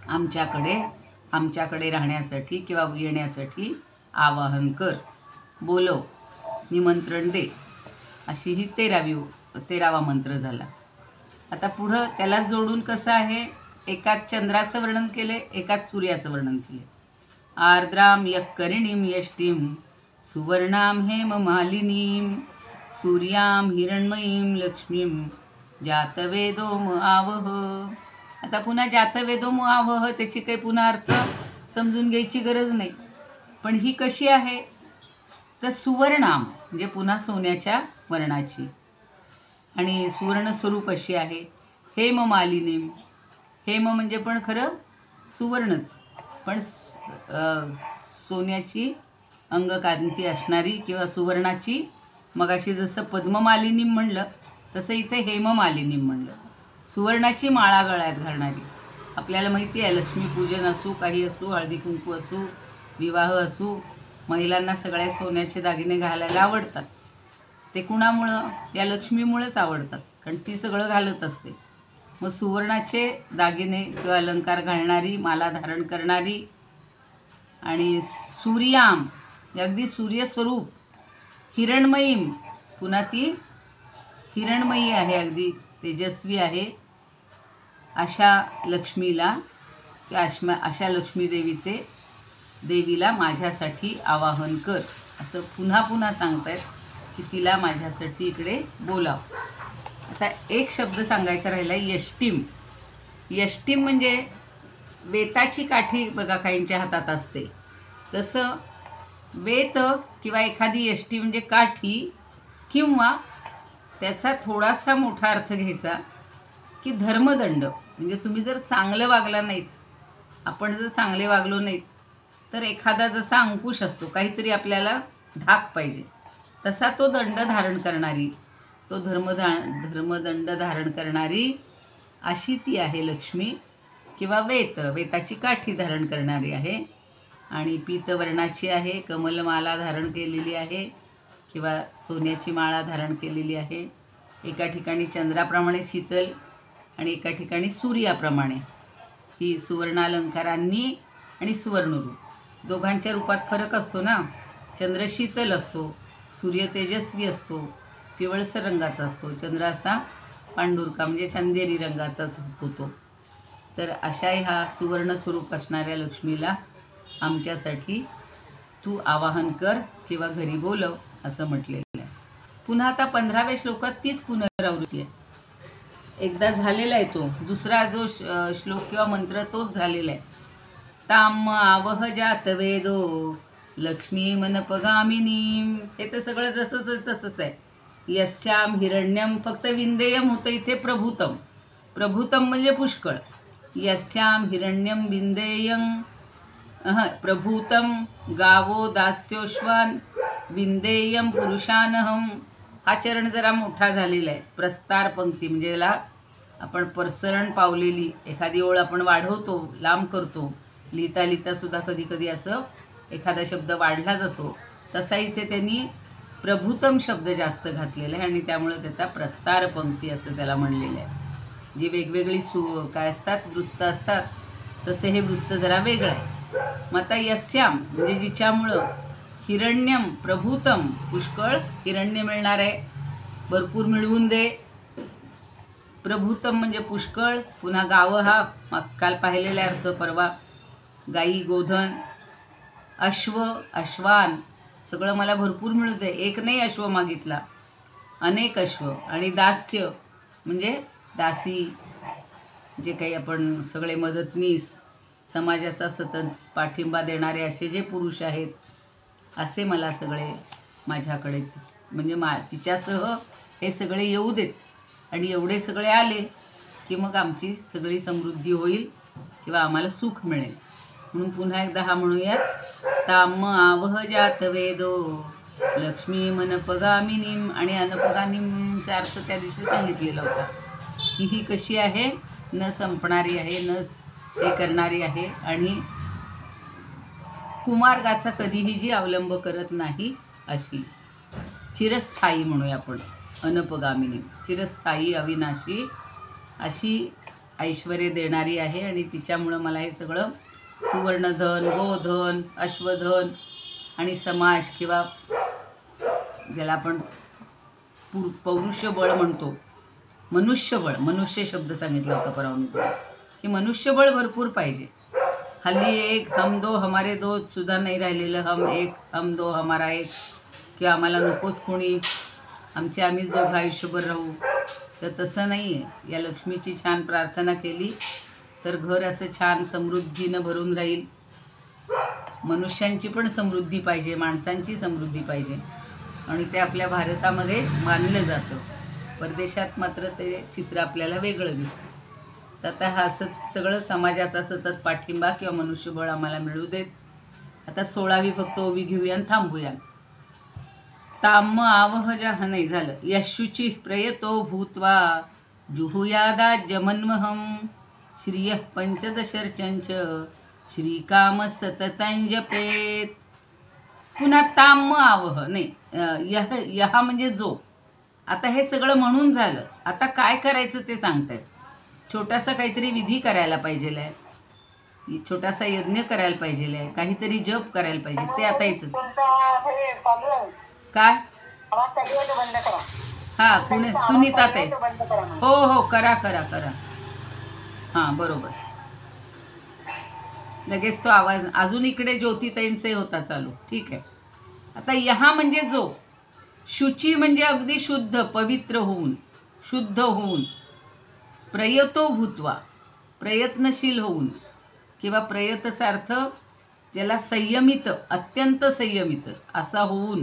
आमच्याकडे राहण्यासाठी किंवा येण्यासाठी आवाहन कर, बोलव, निमंत्रण दे. अशी ही 13वा मंत्र झाला. आता पुढं त्याला जोडून कसं आहे, एकात चंद्राचं वर्णन केले, एकात सूर्याचं वर्णन केले. आर्द्राम यक्करिणीं यष्टीं सुवर्णां हेममालिनीं सूर्यां हिरण्मयीं लक्ष्मीं जातवेदो म आवह. आता पुन्हा जातवेदो म आवह त्याची काही पुन्हा अर्थ समजून घ्यायची गरज नाही. पण ही कशी आहे तर सुवर्णाम म्हणजे पुन्हा सोन्याच्या वर्णाची आणि सुवर्ण स्वरूप अशी आहे. हेममालिनीं, हेम म्हणजे पण खरं सुवर्णच, पण सोन्याची अंगकांती असणारी किंवा सुवर्णाची. मगाशी जसं पद्ममालिनी म्हणलं तसं इथे हेममालिनी म्हणलं. सुवर्णाची माळा गळ्यात घालणारी. आपल्याला माहिती आहे लक्ष्मीपूजन असू, काही असू, हळदी कुंकू असू, विवाह असू, महिलांना सगळ्या सोन्याचे दागिने घालायला आवडतात. ते कुणामुळं, या लक्ष्मीमुळेच आवडतात, कारण ती सगळं घालत असते. मग सुवर्णाचे दागिने किंवा अलंकार घालणारी, माला धारण करणारी आणि सूर्याम अगदी सूर्यस्वरूप, हिरण्मयीम पुन्हा ती हिरण्मयी आहे, अगदी तेजस्वी आहे, अशा लक्ष्मीला अशा लक्ष्मी देवीला माझ्यासाठी आवाहन कर, असं पुन्हा पुन्हा सांगतायत की तिला माझ्यासाठी इकडे बोलाव. आता एक शब्द सांगायचा राहिला, यष्टीम. यष्टीम म्हणजे वेताची काठी बघा काहींच्या हातात असते, तसं वेत किंवा एखादी यष्टी म्हणजे काठी, किंवा त्याचा थोडासा मोठा अर्थ घ्यायचा की धर्मदंड. म्हणजे तुम्ही जर चांगलं वागला नाहीत, आपण जर चांगले वागलो नाहीत, तर एखादा जसा अंकुश असतो, काहीतरी आपल्याला धाक पाहिजे, तसा तो दंड धारण करणारी, तो धर्मदंड धारण करणारी अशी ती आहे लक्ष्मी. किंवा वेताची काठी धारण करणारी आहे आणि पीतवर्णाची आहे, कमलमाला धारण केलेली आहे किंवा सोन्याची माळा धारण केलेली आहे. एका ठिकाणी चंद्राप्रमाणे शीतल आणि एका ठिकाणी सूर्याप्रमाणे. ही सुवर्णालंकारांनी आणि सुवर्णरूप दोघांच्या रूपात फरक असतो ना. चंद्र शीतल असतो, सूर्य तेजस्वी असतो, पिवळसर रंगाचा असतो. चंद्र असा पांढुरका म्हणजे चंदेरी रंगाचाच असतो तो. तर अशा ह्या सुवर्ण स्वरूप असणाऱ्या लक्ष्मीला आमच्यासाठी तू आवाहन कर किंवा घरी बोलव असं म्हटलेलं आहे. पुन्हा आता 15व्या श्लोकात तीच पुनरावृत्ती आहे. एकदा झालेला आहे तो, दुसरा जो श्लोक किंवा मंत्र तोच झालेला आहे. ताम आवह जातवेदो लक्ष्मी मनपगामिनीं. हे तर सगळं तसंच आहे. यस्याम हिरण्यम, फक्त विंदेयम होतं इथे प्रभूतम. प्रभूतम म्हणजे पुष्कळ. यस्याम हिरण्यम विंदेयं प्रभूतम गावो दास्योश्वान विंदेयं पुरुषानहम हा चरण जरा मोठा झालेला आहे. प्रस्तार पंक्ती म्हणजे याला आपण प्रसरण पावलेली एखादी ओळ आपण वाढवतो, लांब करतो. लिहिता लिहिता सुद्धा कधी कधी असं एखादा शब्द वाढला जातो. तसा इथे त्यांनी प्रभूतम शब्द जास्त घातलेला आहे आणि त्यामुळे त्याचा प्रस्तार पंक्ती असं त्याला म्हणलेलं आहे. जी वेगवेगळी काय असतात वृत्त असतात तसे हे वृत्त जरा वेगळं आहे. मग आता यस्याम म्हणजे जिच्यामुळं हिरण्यम प्रभूतम पुष्कळ हिरण्य मिळणार आहे, भरपूर मिळवून दे. प्रभूतम म्हणजे पुष्कळ. पुन्हा गावं हा काल पाहिलेला अर्थ परवा, गाई गोधन. अश्व अश्वान सगळं मला भरपूर मिळू दे. एक नाही अश्व मागितला, अनेक अश्व. आणि दास्य म्हणजे दासी, जे काही आपण सगळे मदतनीस समाजाचा सतत पाठिंबा देणारे असे जे पुरुष आहेत असे मला सगळे माझ्याकडे म्हणजे तिच्यासह हे सगळे येऊ देत. आणि एवढे सगळे आले की मग आमची सगळी समृद्धी होईल किंवा आम्हाला सुख मिळेल. म्हणून पुन्हा एकदा हा म्हणूयात. ताम आवह जात वेदो लक्ष्मी मनपगामिनीम. आणि अनपगामिनींचा अर्थ त्या दिवशी सांगितलेला होता की ही कशी आहे, न संपणारी आहे, न हे करणारी आहे आणि कुमार्गाचा कधीही जी अवलंब करत नाही अशी. चिरस्थायी म्हणूया आपण अनपगामिनी. चिरस्थायी अविनाशी अशी ऐश्वर्य देणारी आहे आणि तिच्यामुळं मला हे सगळं सुवर्णधन, गोधन, अश्वधन आणि समाज किंवा ज्याला आपण पौरुषबळ म्हणतो, मनुष्यबळ. मनुष्य शब्द सांगितला होता परवा मी तुला की मनुष्यबळ भरपूर पाहिजे. हल्ली एक हम दो हमारे दो सुद्धा नाही राहिलेलं. हम एक हम दो हमारा एक, किंवा आम्हाला नकोच कोणी, आमचे आम्हीच दोघं आयुष्यभर राहू. तर तसं नाही आहे. या लक्ष्मीची छान प्रार्थना केली तर घर असं छान समृद्धीनं भरून राहील. मनुष्यांची पण समृद्धी पाहिजे, माणसांची समृद्धी पाहिजे आणि ते आपल्या भारतामध्ये मानलं जातं. परदेशात मात्र ते चित्र आपल्याला वेगळं दिसतं. तर आता हा सगळं समाजाचा सतत पाठिंबा किंवा मनुष्यबळ आम्हाला मिळू देत. आता 16वी फक्त ओवी घेऊया आणि थांबूया. ताम आवह जह नाही झालं. यशुची प्रयतो भूत्वा जुहुयादाज्यमन्महम श्रियः पंचदशर्चंच श्रीकाम सततंजपेत. पुन्हा ताम आवह नाही, यहा म्हणजे जो. आता हे सगळं म्हणून झालं, आता काय करायचं ते सांगतायत. छोटासा काहीतरी विधी करायला पाहिजे आहे, छोटासा यज्ञ करायला पाहिजे आहे, काहीतरी जप करायला पाहिजे. ते आता इथंच काय हां कुणी सुनीता ताई. हो हो करा करा करा. हां बरोबर. लगेच तो आवाज अजून इकडे ज्योतिताईंचे होता चालू. ठीक आहे. आता यहा म्हणजे जो. शुची म्हणजे अगदी शुद्ध पवित्र होऊन, शुद्ध होऊन. प्रयतो भूत्वा प्रयत्नशील होऊन किंवा प्रयतचा अर्थ ज्याला संयमित, अत्यंत संयमित असा होऊन.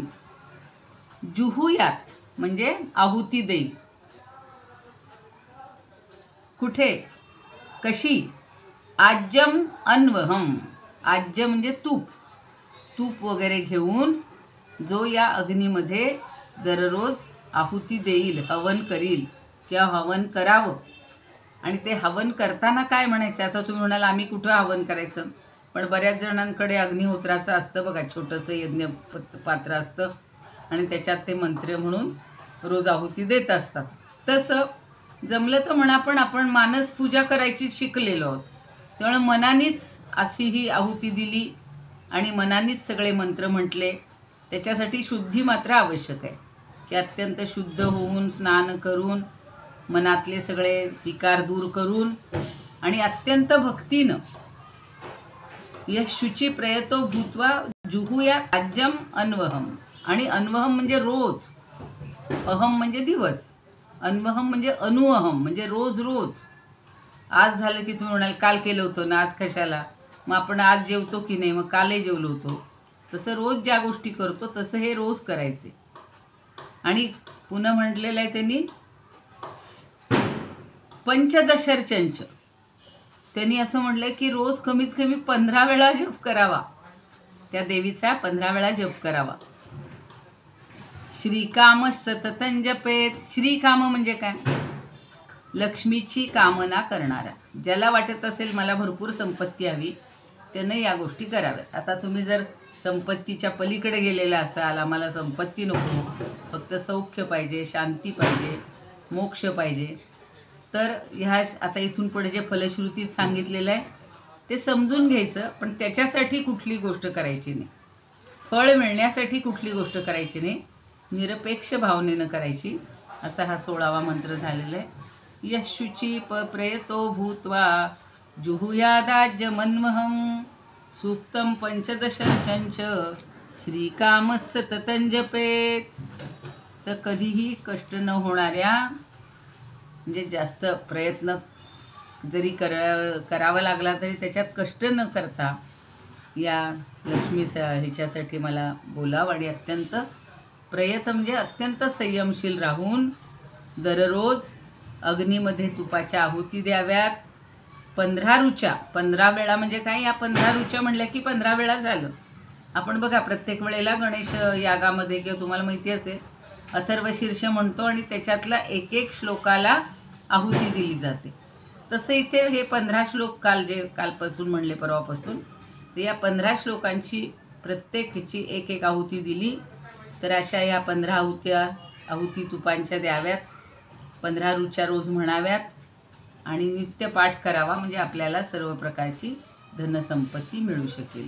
जुहुयात म्हणजे आहुती देईल. कुठे कशी. आज्यम अन्वहम. आज्य म्हणजे तूप. तूप वगैरे घेऊन जो या अग्नीमध्ये दररोज आहुती देईल, हवन करील किंवा हवन करावं. आणि ते हवन करताना काय म्हणायचं. आता तुम्ही म्हणाल आम्ही कुठं हवन करायचं, पण बऱ्याच जणांकडे अग्निहोत्राचं असतं बघा, छोटंसं यज्ञ पात्र असतं आणि त्याच्यात ते मंत्र म्हणून रोज आहुती देत असतात. तसं जमलं तर म्हणा, पण आपण मानस पूजा करायची शिकलेलो आहोत. त्यामुळे मनानेच अशी ही आहुती दिली आणि मनानेच सगळे मंत्र म्हटले. त्याच्यासाठी शुद्धी मात्र आवश्यक आहे की अत्यंत शुद्ध होऊन, स्नान करून, मनातले सगळे विकार दूर करून आणि अत्यंत भक्तीनं. यशुची प्रयतो भूत्वा जुहुया आज्यम अन्वहम. आणि अन्वहम म्हणजे रोज, अहम म्हणजे दिवस, अन्वहम म्हणजे अनुअहम म्हणजे रोज रोज. आज झालं की तुम्ही म्हणाल काल केलं होतं ना, आज कशाला. मग आपण आज जेवतो की नाही, मग कालही जेवलो होतो. तसं रोज ज्या गोष्टी करतो तसं हे रोज करायचे. आणि पुन्हा म्हटलेलं आहे त्यांनी पंचदशर्चंच. त्यांनी असं म्हटलं की रोज कमीत कमी 15 वेळा जप करावा. त्या देवीचा 15 वेळा जप करावा. श्रीकाम सततं जपेत. श्रीकाम म्हणजे काय? लक्ष्मीची कामना करणारा. ज्याला वाटत असेल मला भरपूर संपत्ती हवी, त्यानं या गोष्टी कराव्यात. आता तुम्ही जर संपत्तीच्या पलीकडे गेलेला असाल, आम्हाला संपत्ती नको, फक्त सौख्य पाहिजे, शांती पाहिजे, मोक्ष पाहिजे, तर ह्या आता इथून पुढे जे फलश्रुतीत सांगितलेलं आहे ते समजून घ्यायचं. पण त्याच्यासाठी कुठली गोष्ट करायची नाही, फळ मिळण्यासाठी कुठली गोष्ट करायची नाही, निरपेक्ष भावनेनं करायची. असा हा 16वा मंत्र झालेला आहे. यशुची प्रयतो भूत्वा जुहुयादाज्यमन्वहं सूक्तं पंचदशचंच श्रीकाम सततं जपेत. तर कधीही कष्ट न होणाऱ्या, म्हणजे जास्त प्रयत्न जरी करावा लागला तरी त्याच्यात कष्ट न करता या लक्ष्मी ह्याच्यासाठी मला बोलावं. आणि अत्यंत म्हणजे अत्यंत संयमशील राहून दररोज अग्नीमध्ये तुपाच्या आहुती द्याव्यात. 15 रुचा. 15 वेळा म्हणजे काय? या 15 रुचा म्हणल्या की 15 वेळा झालं. आपण बघा प्रत्येक वेळेला गणेश यागामध्ये किंवा तुम्हाला माहिती असेल अथर्वशीर्ष म्हणतो आणि त्याच्यातला एक एक श्लोकाला आहुती दिली जाते. तसं इथे हे 15 श्लोक कालपासून म्हणले, परवापासून, तर या 15 श्लोकांची प्रत्येकची एक एक आहुती दिली. तर अशा या 15 आहुती तुपांच्या द्याव्यात, 15 रुचा रोज म्हणाव्यात आणि नित्य पाठ करावा. म्हणजे आपल्याला सर्व प्रकारची धनसंपत्ती मिळू शकेल.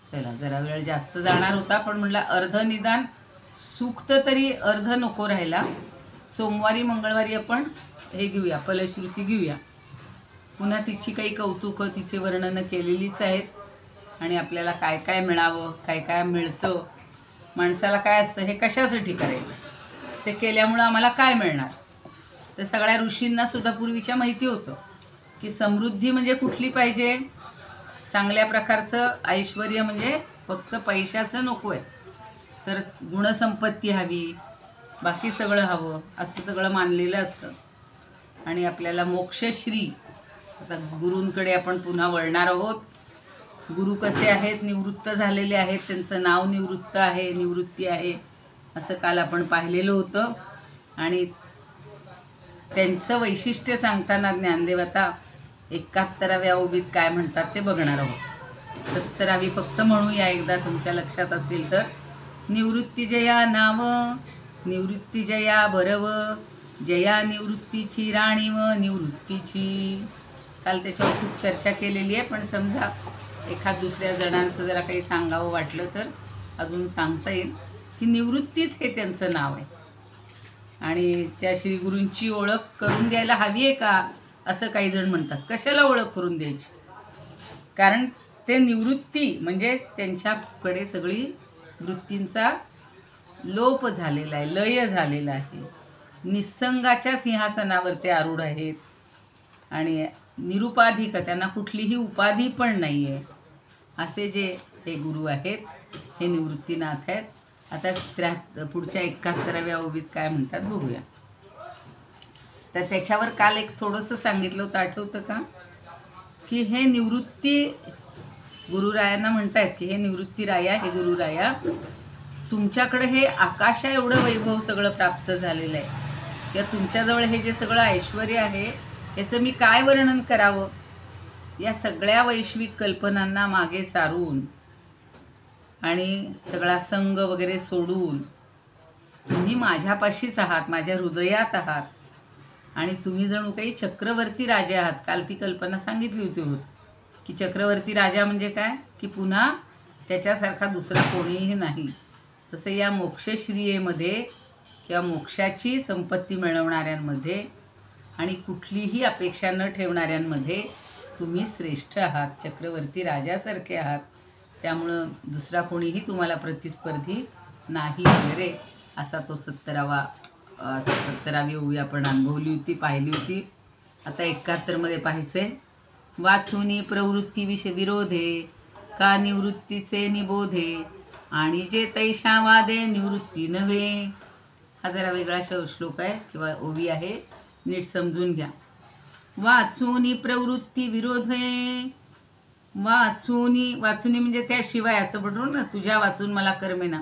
चला, जरा वेळ जास्त जाणार होता, पण म्हटलं अर्ध निदान सूक्त तरी अर्ध नको राहिला. सोमवारी मंगळवारी आपण हे घेऊया, फलश्रुती घेऊया. पुन्हा तिची काही कौतुकं, तिचे वर्णनं केलेलीच आहेत. आणि आपल्याला काय काय मिळावं, काय काय मिळतं, माणसाला काय असतं, हे कशासाठी करायचं, ते केल्यामुळं आम्हाला काय मिळणार. तर सगळ्या ऋषींनासुद्धा पूर्वीच्या माहिती होतं की समृद्धी म्हणजे कुठली पाहिजे, चांगल्या प्रकारचं ऐश्वर, म्हणजे फक्त पैशाचं नको आहे, तर गुणसंपत्ती हवी, बाकी सगळं हवं, असं सगळं मानलेलं असतं. आणि आपल्याला मोक्षश्री. आता गुरूंकडे आपण पुन्हा वळणार आहोत. गुरु कसे आहेत? निवृत्त झालेले आहेत, त्यांचं नाव निवृत्त आहे, निवृत्ती आहे, असं काल आपण पाहिलेलं होतं. आणि त्यांचं वैशिष्ट्य सांगताना ज्ञानदेव आता 71व्या ओवीत काय म्हणतात ते बघणार आहोत. 70वी फक्त म्हणूया एकदा, तुमच्या लक्षात असेल तर. निवृत्ती जया नाव, निवृत्ती जया बरव, जया निवृत्तीची राणी व निवृत्तीची. काल त्याच्यावर खूप चर्चा केलेली आहे, पण समजा एखाद दुसऱ्या जणांचं जरा काही सांगावं वाटलं तर अजून सांगता येईल की निवृत्तीच हे त्यांचं नाव आहे. आणि त्या श्रीगुरूंची ओळख करून द्यायला हवी आहे का, असं काही जण म्हणतात. कशाला ओळख करून द्यायची? कारण ते निवृत्ती म्हणजे त्यांच्याकडे सगळी वृत्तींचा लोप झालेला आहे, लय झालेला आहे. निसंगाच्या सिंहासनावर ते आरूढ आहेत आणि निरुपाधिक, त्यांना कुठलीही उपाधी पण नाही आहे. असे जे हे गुरु आहेत, हे निवृत्तीनाथ आहेत. आता पुढच्या 71व्या ओवीत काय म्हणतात बघूया. तर त्याच्यावर काल एक थोडंसं सांगितलं होतं, आठवतं का? की हे निवृत्ती गुरुरायांना म्हणतायत की हे निवृत्ती राया, हे गुरुराया, तुमच्याकडे हे आकाशा एवढं वैभव सगळं प्राप्त झालेलं आहे, किंवा तुमच्याजवळ हे जे सगळं ऐश्वर आहे याचं मी काय वर्णन करावं. या सगळ्या वैश्विक कल्पनांना मागे सारून आणि सगळा संग वगैरे सोडून तुम्ही माझ्यापाशीच आहात, माझ्या हृदयात आहात. आणि तुम्ही जणू काही चक्रवर्ती राजे आहात. काल ती कल्पना सांगितली होती की चक्रवर्ती राजा म्हणजे काय, की पुन्हा त्याच्यासारखा दुसरा कोणीही नाही. तसं या मोक्षश्रियेमध्ये किंवा मोक्षाची संपत्ती मिळवणाऱ्यांमध्ये आणि कुठलीही अपेक्षा न ठेवणाऱ्यांमध्ये तुम्ही श्रेष्ठ आहात, चक्रवर्ती राजासारखे आहात. त्यामुळं दुसरा कोणीही तुम्हाला प्रतिस्पर्धी नाही वगैरे, असा तो 70वी ओवी आपण अनुभवली होती, पाहिली होती. आता 71मध्ये पाहायचं आहे. वाचुनी प्रवृत्ती विरोधे का निवृत्तीचे निबोधे, आणि जे तैशा वादे निवृत्ती नव्हे. हा जरा वेगळा श्लोक आहे किंवा ओवी आहे, नीट समजून घ्या. वाचुनी प्रवृत्ती विरोधे, वाचुनी म्हणजे त्याशिवाय, असं म्हणतो ना, तुझ्या वाचून मला करमेना.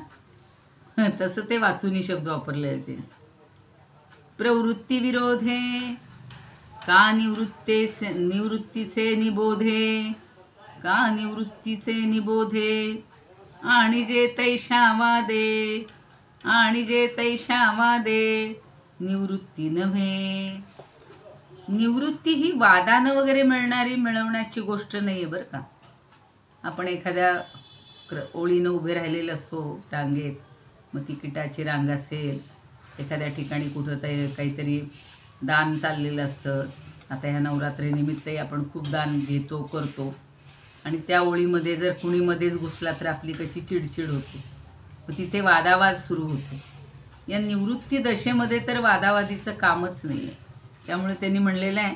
तसं ते वाचूनी शब्द वापरले होते. प्रवृत्ती विरोधे का निवृत्तीचे निबोधे, का निवृत्तीचे निबोधे, आणि जे तैशावादे, आणि जे तैशावादे, निवृत्ती नव्हे. निवृत्ती ही वादानं वगैरे मिळवण्याची गोष्ट नाही आहे बरं का. आपण एखाद्या ओळीनं उभे राहिलेलं असतो रांगेत, मग तिकिटाची रांग असेल, एखाद्या ठिकाणी कुठं काहीतरी दान चाललेलं असतं. आता ह्या नवरात्रीनिमित्तही आपण खूप दान घेतो करतो, आणि त्या ओळीमध्ये जर कुणी मध्येच घुसला तर आपली कशी चिडचिड होते, मग तिथे वादावाद सुरू होते. या निवृत्ती दशेमध्ये तर वादावादीचं कामच नाही आहे. त्यामुळे त्यांनी म्हणलेलं आहे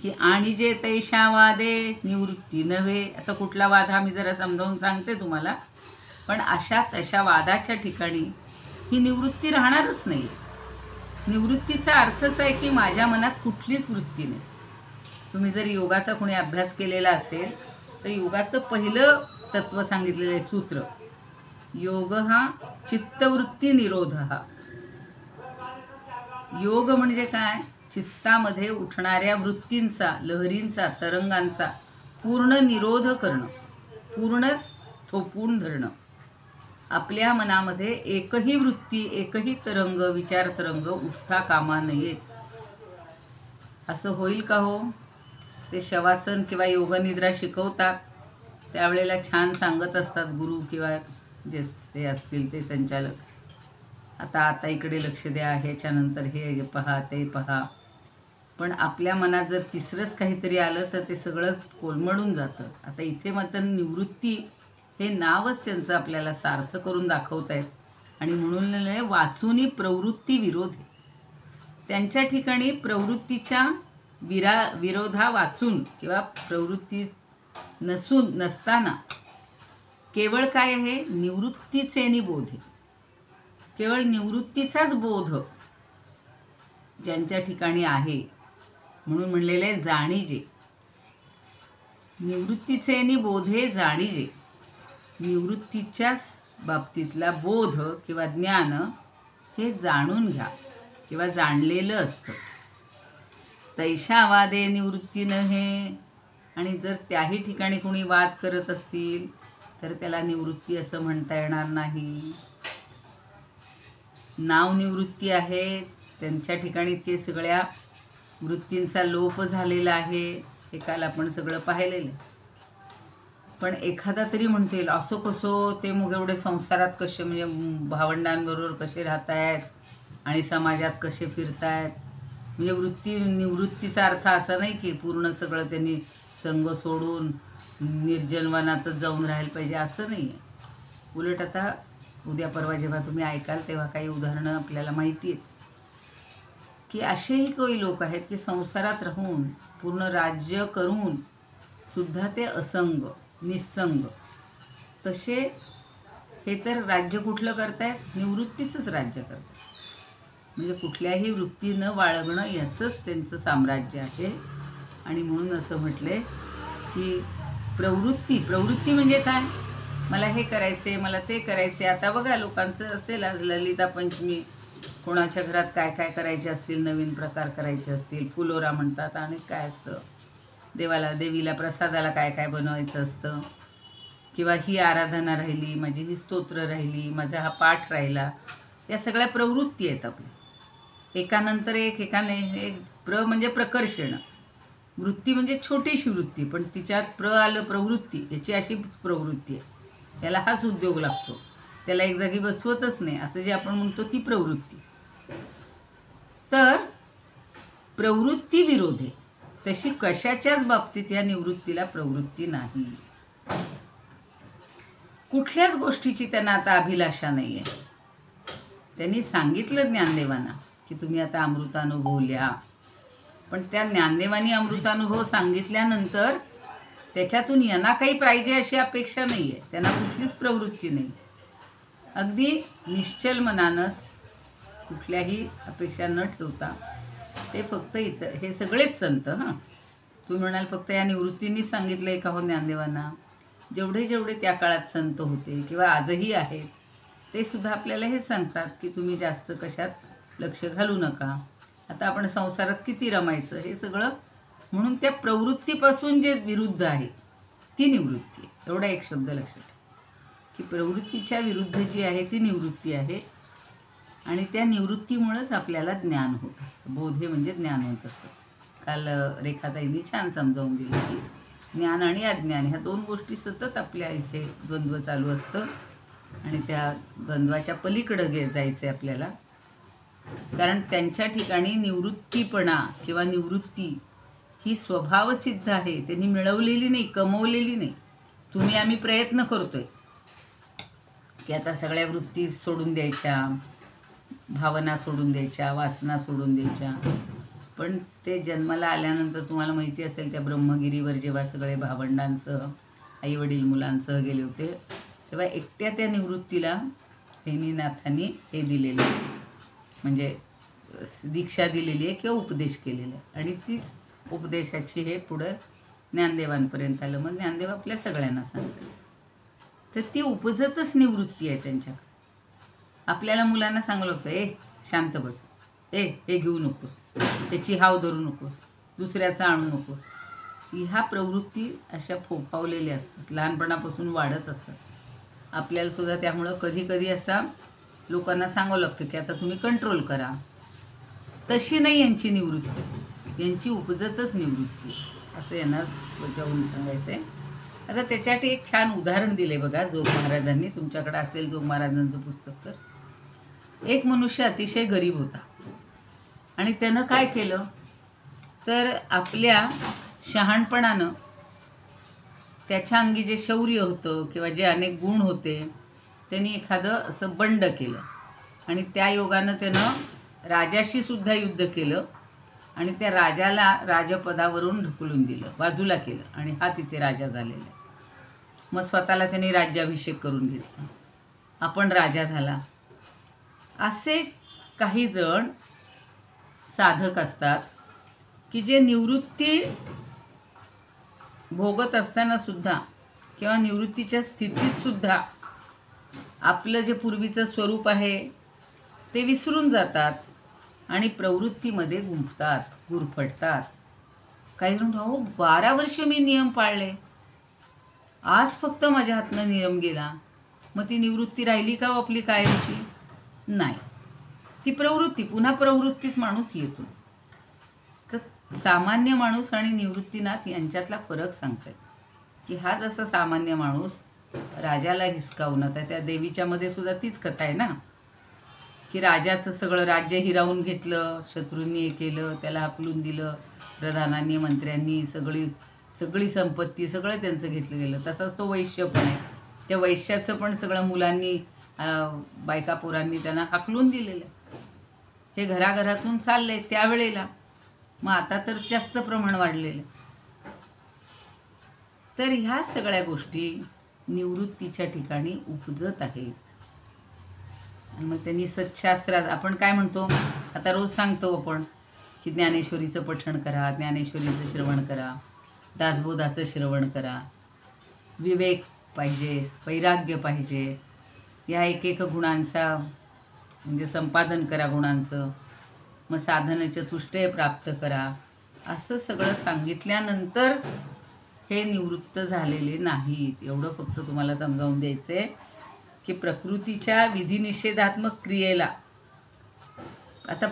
की आणि जे तैशावादे निवृत्ती नव्हे. आता कुठला वाद हा मी जरा समजावून सांगते तुम्हाला, पण अशा तशा वादाच्या ठिकाणी ही निवृत्ती राहणारच नाही. निवृत्तीचा अर्थच आहे की माझ्या मनात कुठलीच वृत्ती नाही. तुम्ही जर योगाचा कोणी अभ्यास केलेला असेल तर योगाचं पहिलं तत्त्व सांगितलेलं आहे, सूत्र, योग हा चित्तवृत्ती निरोध हा. योग म्हणजे काय? चित्तामध्ये उठणाऱ्या वृत्तींचा, लहरींचा, तरंगांचा पूर्ण निरोध करणं, पूर्ण थोपून धरणं. आपल्या मनामध्ये एकही वृत्ती, एकही तरंग, विचार तरंग उठता कामा नयेत. असं होईल का हो? ते शवासन किंवा योगनिद्रा शिकवतात त्यावेळेला छान सांगत असतात गुरु किंवा जे असतील ते संचालक, आता इकडे लक्ष द्या, ह्याच्यानंतर हे पहा, ते पहा. पण आपल्या मनात जर तिसरंच काहीतरी आलं तर ते सगळं कोलमडून जातं. आता इथे मात्र निवृत्ती हे नावच त्यांचं आपल्याला सार्थ करून दाखवत आहेत, आणि म्हणून वाचूनी प्रवृत्ती विरोधी. त्यांच्या ठिकाणी प्रवृत्तीच्या विरोधा वाचून किंवा प्रवृत्ती नसताना केवळ काय आहे? निवृत्तीचे निबोधे. केवळ निवृत्तीचाच बोध ज्यांच्या ठिकाणी आहे, म्हणून म्हणलेले जाणीजे. निवृत्तीचे निबोधे जाणीजे. निवृत्तीच्याच बाबतीतला बोध किंवा ज्ञान हे जाणून घ्या किंवा जाणलेलं असतं. तैशावादे निवृत्ती नव्हे. आणि जर त्याही ठिकाणी कोणी वाद करत असतील तर त्याला निवृत्ती असं म्हणता येणार नाही. नाव निवृत्ती आहे, त्यांच्या ठिकाणी ते सगळ्या वृत्तींचा लोप झालेला आहे. हे काल आपण सगळं पाहिलेलं. पण एखादा तरी म्हणतील असो कसो ते मग एवढे संसारात कसे, म्हणजे भावंडांबरोबर कसे राहत आहेत आणि समाजात कसे फिरत आहेत. म्हणजे निवृत्तीचा अर्थ असा नाही की पूर्ण सगळं त्यांनी संग सोडून निर्जन वनातच जाऊन राहायला पाहिजे, असं नाही आहे. उलट आता उद्या परवा जेव्हा तुम्ही ऐकाल तेव्हा काही उदाहरणं आपल्याला माहिती आहेत की असेही काही लोक आहेत की संसारात राहून पूर्ण राज्य करून सुद्धा ते असंग, निस्संग. तसे हे तर राज्य कुठलं करतायत? निवृत्तीचंच राज्य करतात. म्हणजे कुठल्याही वृत्ती न बाळगणं याचंच त्यांचं साम्राज्य आहे. आणि म्हणून असं म्हटले की प्रवृत्ती म्हणजे काय? मला हे करायचे, मला ते करायचे. आता बघा लोकांचं असेल आज ललिता पंचमी, कोणाच्या घरात काय काय करायचे असतील, नवीन प्रकार करायचे असतील, फुलोरा म्हणतात आणि काय असतं, देवीला प्रसादाला काय काय बनवायचं असतं, किंवा ही आराधना राहिली, माझी ही स्तोत्र राहिली, माझा हा पाठ राहिला. या सगळ्या प्रवृत्ती आहेत आपल्या, एकानंतर एकाने एक. म्हणजे प्रकर्षण. वृत्ती म्हणजे छोटीशी वृत्ती, पण तिच्यात आलं प्रवृत्ती, याची अशीच प्रवृत्ती आहे. याला हाच उद्योग लागतो, त्याला एक जागी बसवतच नाही, असं जे आपण म्हणतो ती प्रवृत्ती. तर प्रवृत्ती विरोधे. तशी कशाच्याच बाबतीत या निवृत्तीला प्रवृत्ती नाही. कुठल्याच गोष्टीची त्यांना आता अभिलाषा नाही आहे. त्यांनी सांगितलं ज्ञानदेवांना की तुम्ही आता अमृतानुभव लिहा, पण त्या ज्ञानदेवानी अमृतानुभव सांगितल्यानंतर त्याच्यातून यांना काही पाहिजे अशी अपेक्षा नाही आहे. त्यांना कुठलीच प्रवृत्ती नाही. अगदी निश्चल मनानस कुठल्याही अपेक्षा न ठेवता ते फक्त इथं हे सगळेच संत, तुम्ही म्हणाल फक्त या निवृत्तींनीच सांगितलं आहे का हो ज्ञानदेवांना? जेवढे त्या काळात संत होते किंवा आजही आहेत ते सुद्धा आपल्याला हेच सांगतात की तुम्ही जास्त कशात लक्ष घालू नका. आता आपण संसारात किती रमायचं हे सगळं, म्हणून त्या प्रवृत्तीपासून जे विरुद्ध आहे ती निवृत्ती आहे. एवढा एक शब्द लक्षात ठेवा की प्रवृत्तीच्या विरुद्ध जी आहे ती निवृत्ती आहे. आणि त्या निवृत्तीमुळंच आपल्याला ज्ञान होत असतं. बोध हे म्हणजे ज्ञान होत असतं. काल रेखाताईंनी छान समजावून दिलं की ज्ञान आणि अज्ञान ह्या दोन गोष्टी सतत आपल्या इथे द्वंद्व चालू असतं आणि त्या द्वंद्वाच्या पलीकडं जायचं आहे आपल्याला. कारण त्यांच्या ठिकाणी निवृत्तीपणा किंवा निवृत्ती ही स्वभावसिद्ध आहे. त्यांनी मिळवलेली नाही, कमवलेली नाही. तुम्ही आम्ही प्रयत्न करतोय की आता सगळ्या वृत्ती सोडून द्यायच्या, भावना सोडून द्यायच्या, वासना सोडून द्यायच्या. पण ते जन्माला आल्यानंतर तुम्हाला माहिती असेल त्या ब्रह्मगिरीवर जेव्हा सगळे भावंडांसह आईवडील मुलांसह गेले होते तेव्हा एकट्या त्या निवृत्तीला हैनीनाथांनी हे दिलेलं आहे, म्हणजे दीक्षा दिलेली आहे किंवा उपदेश केलेला आहे. आणि तीच उपदेशाची हे पुढं ज्ञानदेवांपर्यंत आलं. मग ज्ञानदेव आपल्या सगळ्यांना सांगतात. तर ती उपजतच निवृत्ती आहे त्यांच्याकडे. आपल्याला मुलांना सांगावं लागतं, ए शांत बस, हे घेऊ नकोस, याची हाव धरू नकोस, दुसऱ्याचं आणू नकोस. ह्या प्रवृत्ती अशा फोफावलेल्या असतात, लहानपणापासून वाढत असतात. आपल्याला सुद्धा त्यामुळं कधी कधी असा लोकांना सांगावं लागतं की आता तुम्ही कंट्रोल करा. तशी नाही यांची निवृत्ती, यांची उपजतच निवृत्ती, असं यांना बजावून सांगायचं आहे. आता त्याच्यासाठी एक छान उदाहरण दिले बघा जोग महाराजांनी. तुमच्याकडे असेल जोग महाराजांचं पुस्तक तर. एक मनुष्य अतिशय गरीब होता आणि त्यानं काय केलं तर आपल्या शहाणपणानं त्याच्या अंगी जे शौर्य होतं किंवा जे अनेक गुण होते त्यांनी एखादं असं बंड केलं आणि त्या योगानं त्यानं राजाशी सुद्धा युद्ध केलं आणि त्या राजाला राजपदावरून ढकलून दिलं, बाजूला केलं आणि हा तिथे राजा झालेला. मग स्वतःला त्यांनी राज्याभिषेक करून घेतला, आपण राजा झाला. असे काही जण साधक असतात की जे निवृत्ती भोगत असताना सुद्धा किंवा निवृत्तीच्या स्थितीत सुद्धा आपलं जे पूर्वीचं स्वरूप आहे ते विसरून जातात आणि प्रवृत्तीमध्ये गुंफतात, गुरफटतात. काही जण म्हणतात, हो 12 वर्ष मी नियम पाळले, आज फक्त माझ्या हातनं नियम गेला. मग ती निवृत्ती राहिली का आपली कायमची? नाही, ती प्रवृत्ती, पुन्हा प्रवृत्तीत माणूस येतोच. तर सामान्य माणूस आणि निवृत्तीनाथ यांच्यातला फरक सांगतात की हा जसा सामान्य माणूस राजाला हिसकावून, तर त्या देवीच्यामध्ये सुद्धा तीच कथा आहे ना की राजाचं सगळं राज्य हिरावून घेतलं, शत्रूंनी हे केलं, त्याला हाकलून दिलं, प्रधानांनी मंत्र्यांनी सगळी संपत्ती सगळं त्यांचं घेतलं गेलं. तसाच तो वैश्य पण आहे. त्या वैश्याचं पण सगळं मुलांनी बायका पोरांनी त्यांना हाकलून दिलेलं. हे घराघरातून चाललं आहे त्यावेळेला. मग आता तर जास्त प्रमाण वाढलेलं. तर ह्या सगळ्या गोष्टी निवृत्तीच्या ठिकाणी उपजत आहेत. आणि मग त्यांनी सच्छास्त्रात आपण काय म्हणतो, आता रोज सांगतो आपण की ज्ञानेश्वरीचं पठण करा, ज्ञानेश्वरीचं श्रवण करा, दासबोधाचं श्रवण करा. विवेक पाहिजे, वैराग्य पाहिजे, या एक गुणांचा म्हणजे संपादन करा गुणांचं. मग साधन चतुष्टय प्राप्त करा. असं सगळं सांगितल्यानंतर हे निवृत्त झालेले नाहीत. एवढं फक्त तुम्हाला समजावून द्यायचं आहे की प्रकृतीच्या विधिनिषेधात्मक क्रियेला आता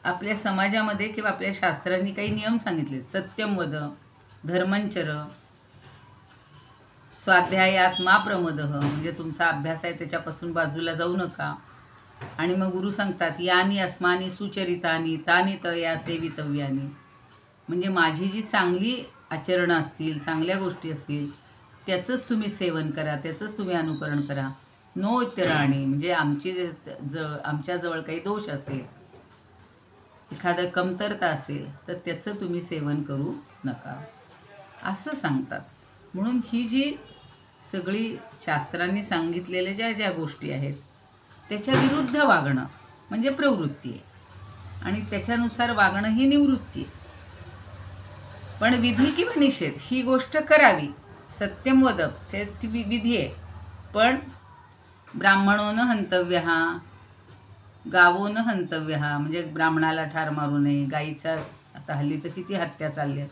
आपल्या समाजामध्ये किंवा आपल्या शास्त्रांनी काही नियम सांगितले. सत्यम वद, धर्मंचर, स्वाध्यायात मा प्रमदः, म्हणजे तुमचा अभ्यास आहे त्याच्यापासून बाजूला जाऊ नका. आणि मग गुरु सांगतात यानी अस्मानी सुचरितानी तानी तया सेवितव्यानी, म्हणजे माझी जी चांगली आचरणं असतील, चांगल्या गोष्टी असतील त्याचंच तुम्ही सेवन करा, त्याचंच तुम्ही अनुकरण करा. नो इतराणी, म्हणजे आमच्याजवळ काही दोष असेल, एखादं कमतरता असेल तर त्याचं तुम्ही सेवन करू नका असं सांगतात. म्हणून ही जी सगळी शास्त्रांनी सांगितलेल्या ज्या गोष्टी आहेत त्याच्या विरुद्ध वागणं म्हणजे प्रवृत्ती आहे आणि त्याच्यानुसार वागणं ही निवृत्ती आहे. पण विधी किंवा निषेध ही गोष्ट करावी, सत्यम वद ती विधी आहे, पण ब्राह्मणो न हंतव्य हा, गावो न हंतव्य हा, म्हणजे ब्राह्मणाला ठार मारू नये, गाईचा आता हल्ली तर किती हत्या चालल्या,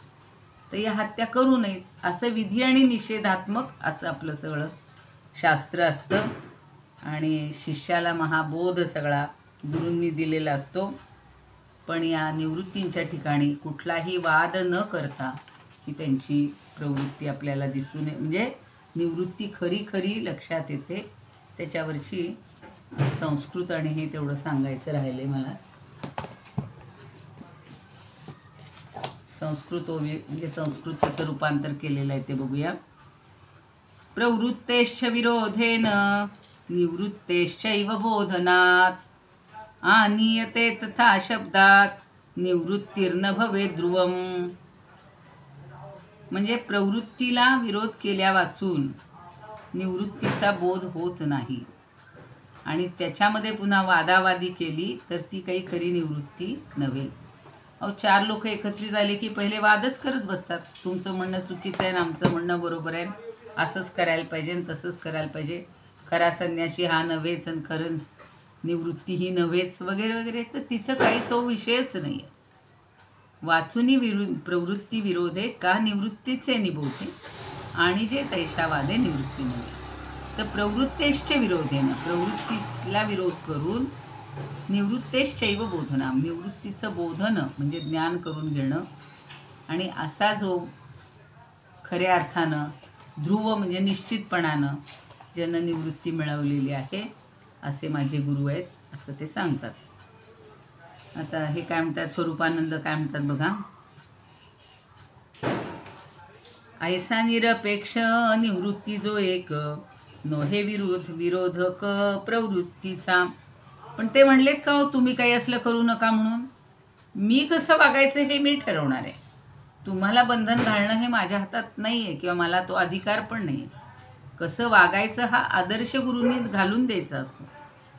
तर या हत्या करू नयेत, असं विधी आणि निषेधात्मक असं आपलं सगळं शास्त्र असतं. आणि शिष्याला महाबोध सगळा गुरूंनी दिलेला असतो. पण या निवृत्तींच्या ठिकाणी कुठलाही वाद न करता ही त्यांची प्रवृत्ती आपल्याला दिसून म्हणजे निवृत्ती खरी खरी लक्षात येते. त्याच्यावरची संस्कृत आणि हे तेवढं सांगायचं राहिले मला. म्हणजे संस्कृतीचं रूपांतर केलेलं आहे ते बघूया. प्रवृत्तेश्च विरोधेन निवृत्तेश्चैव बोधनात् आनीयते तथा शब्दात निवृत्तीर्न भवे ध्रुवम. म्हणजे प्रवृत्तीला विरोध केल्या वाचून निवृत्तीचा बोध होत नाही, आणि त्याच्यामध्ये पुन्हा वादावादी केली तर ती काही खरी निवृत्ती नव्हे. अहो 4 लोक एकत्रित आले की पहिले वादच करत बसतात. तुमचं म्हणणं चुकीचं आहे आणि आमचं म्हणणं बरोबर आहे, असंच करायला पाहिजे आणि तसंच करायला पाहिजे, खरा संन्यासी हा नव्हेच आणि खरं निवृत्ती ही नव्हेच वगैरे वगैरे. तर तिथं काही तो विषयच नाही आहे. वाचुनी प्रवृत्ती विरोधे का निवृत्तीचे निबोधे आणि जे तैशावादे निवृत्ती नव्हे. तर प्रवृत्तेश्च विरोधेनं, प्रवृत्तीला विरोध करून निवृत्तेश्चैव बोधनाम, निवृत्तीचं बोधन म्हणजे ज्ञान करून घेणं. आणि असा जो खऱ्या अर्थानं ध्रुव म्हणजे निश्चितपणानं ज्यानं निवृत्ती मिळवलेली आहे असे माझे गुरु आहेत, असं ते सांगतात. आता हे काय म्हणतात, स्वरूपानंद काय म्हणतात बघा. ऐसा निरपेक्ष निवृत्ती जो एक नोहे विरोधक प्रवृत्तीचा. पण ते म्हणलेत का हो तुम्ही काही असलं करू नका म्हणून? मी कसं वागायचं हे मी ठरवणार आहे. तुम्हाला बंधन घालणं हे माझ्या हातात नाही आहे किंवा मला तो अधिकार पण नाही आहे. कसं वागायचं हा आदर्श गुरूंनी घालून द्यायचा असतो,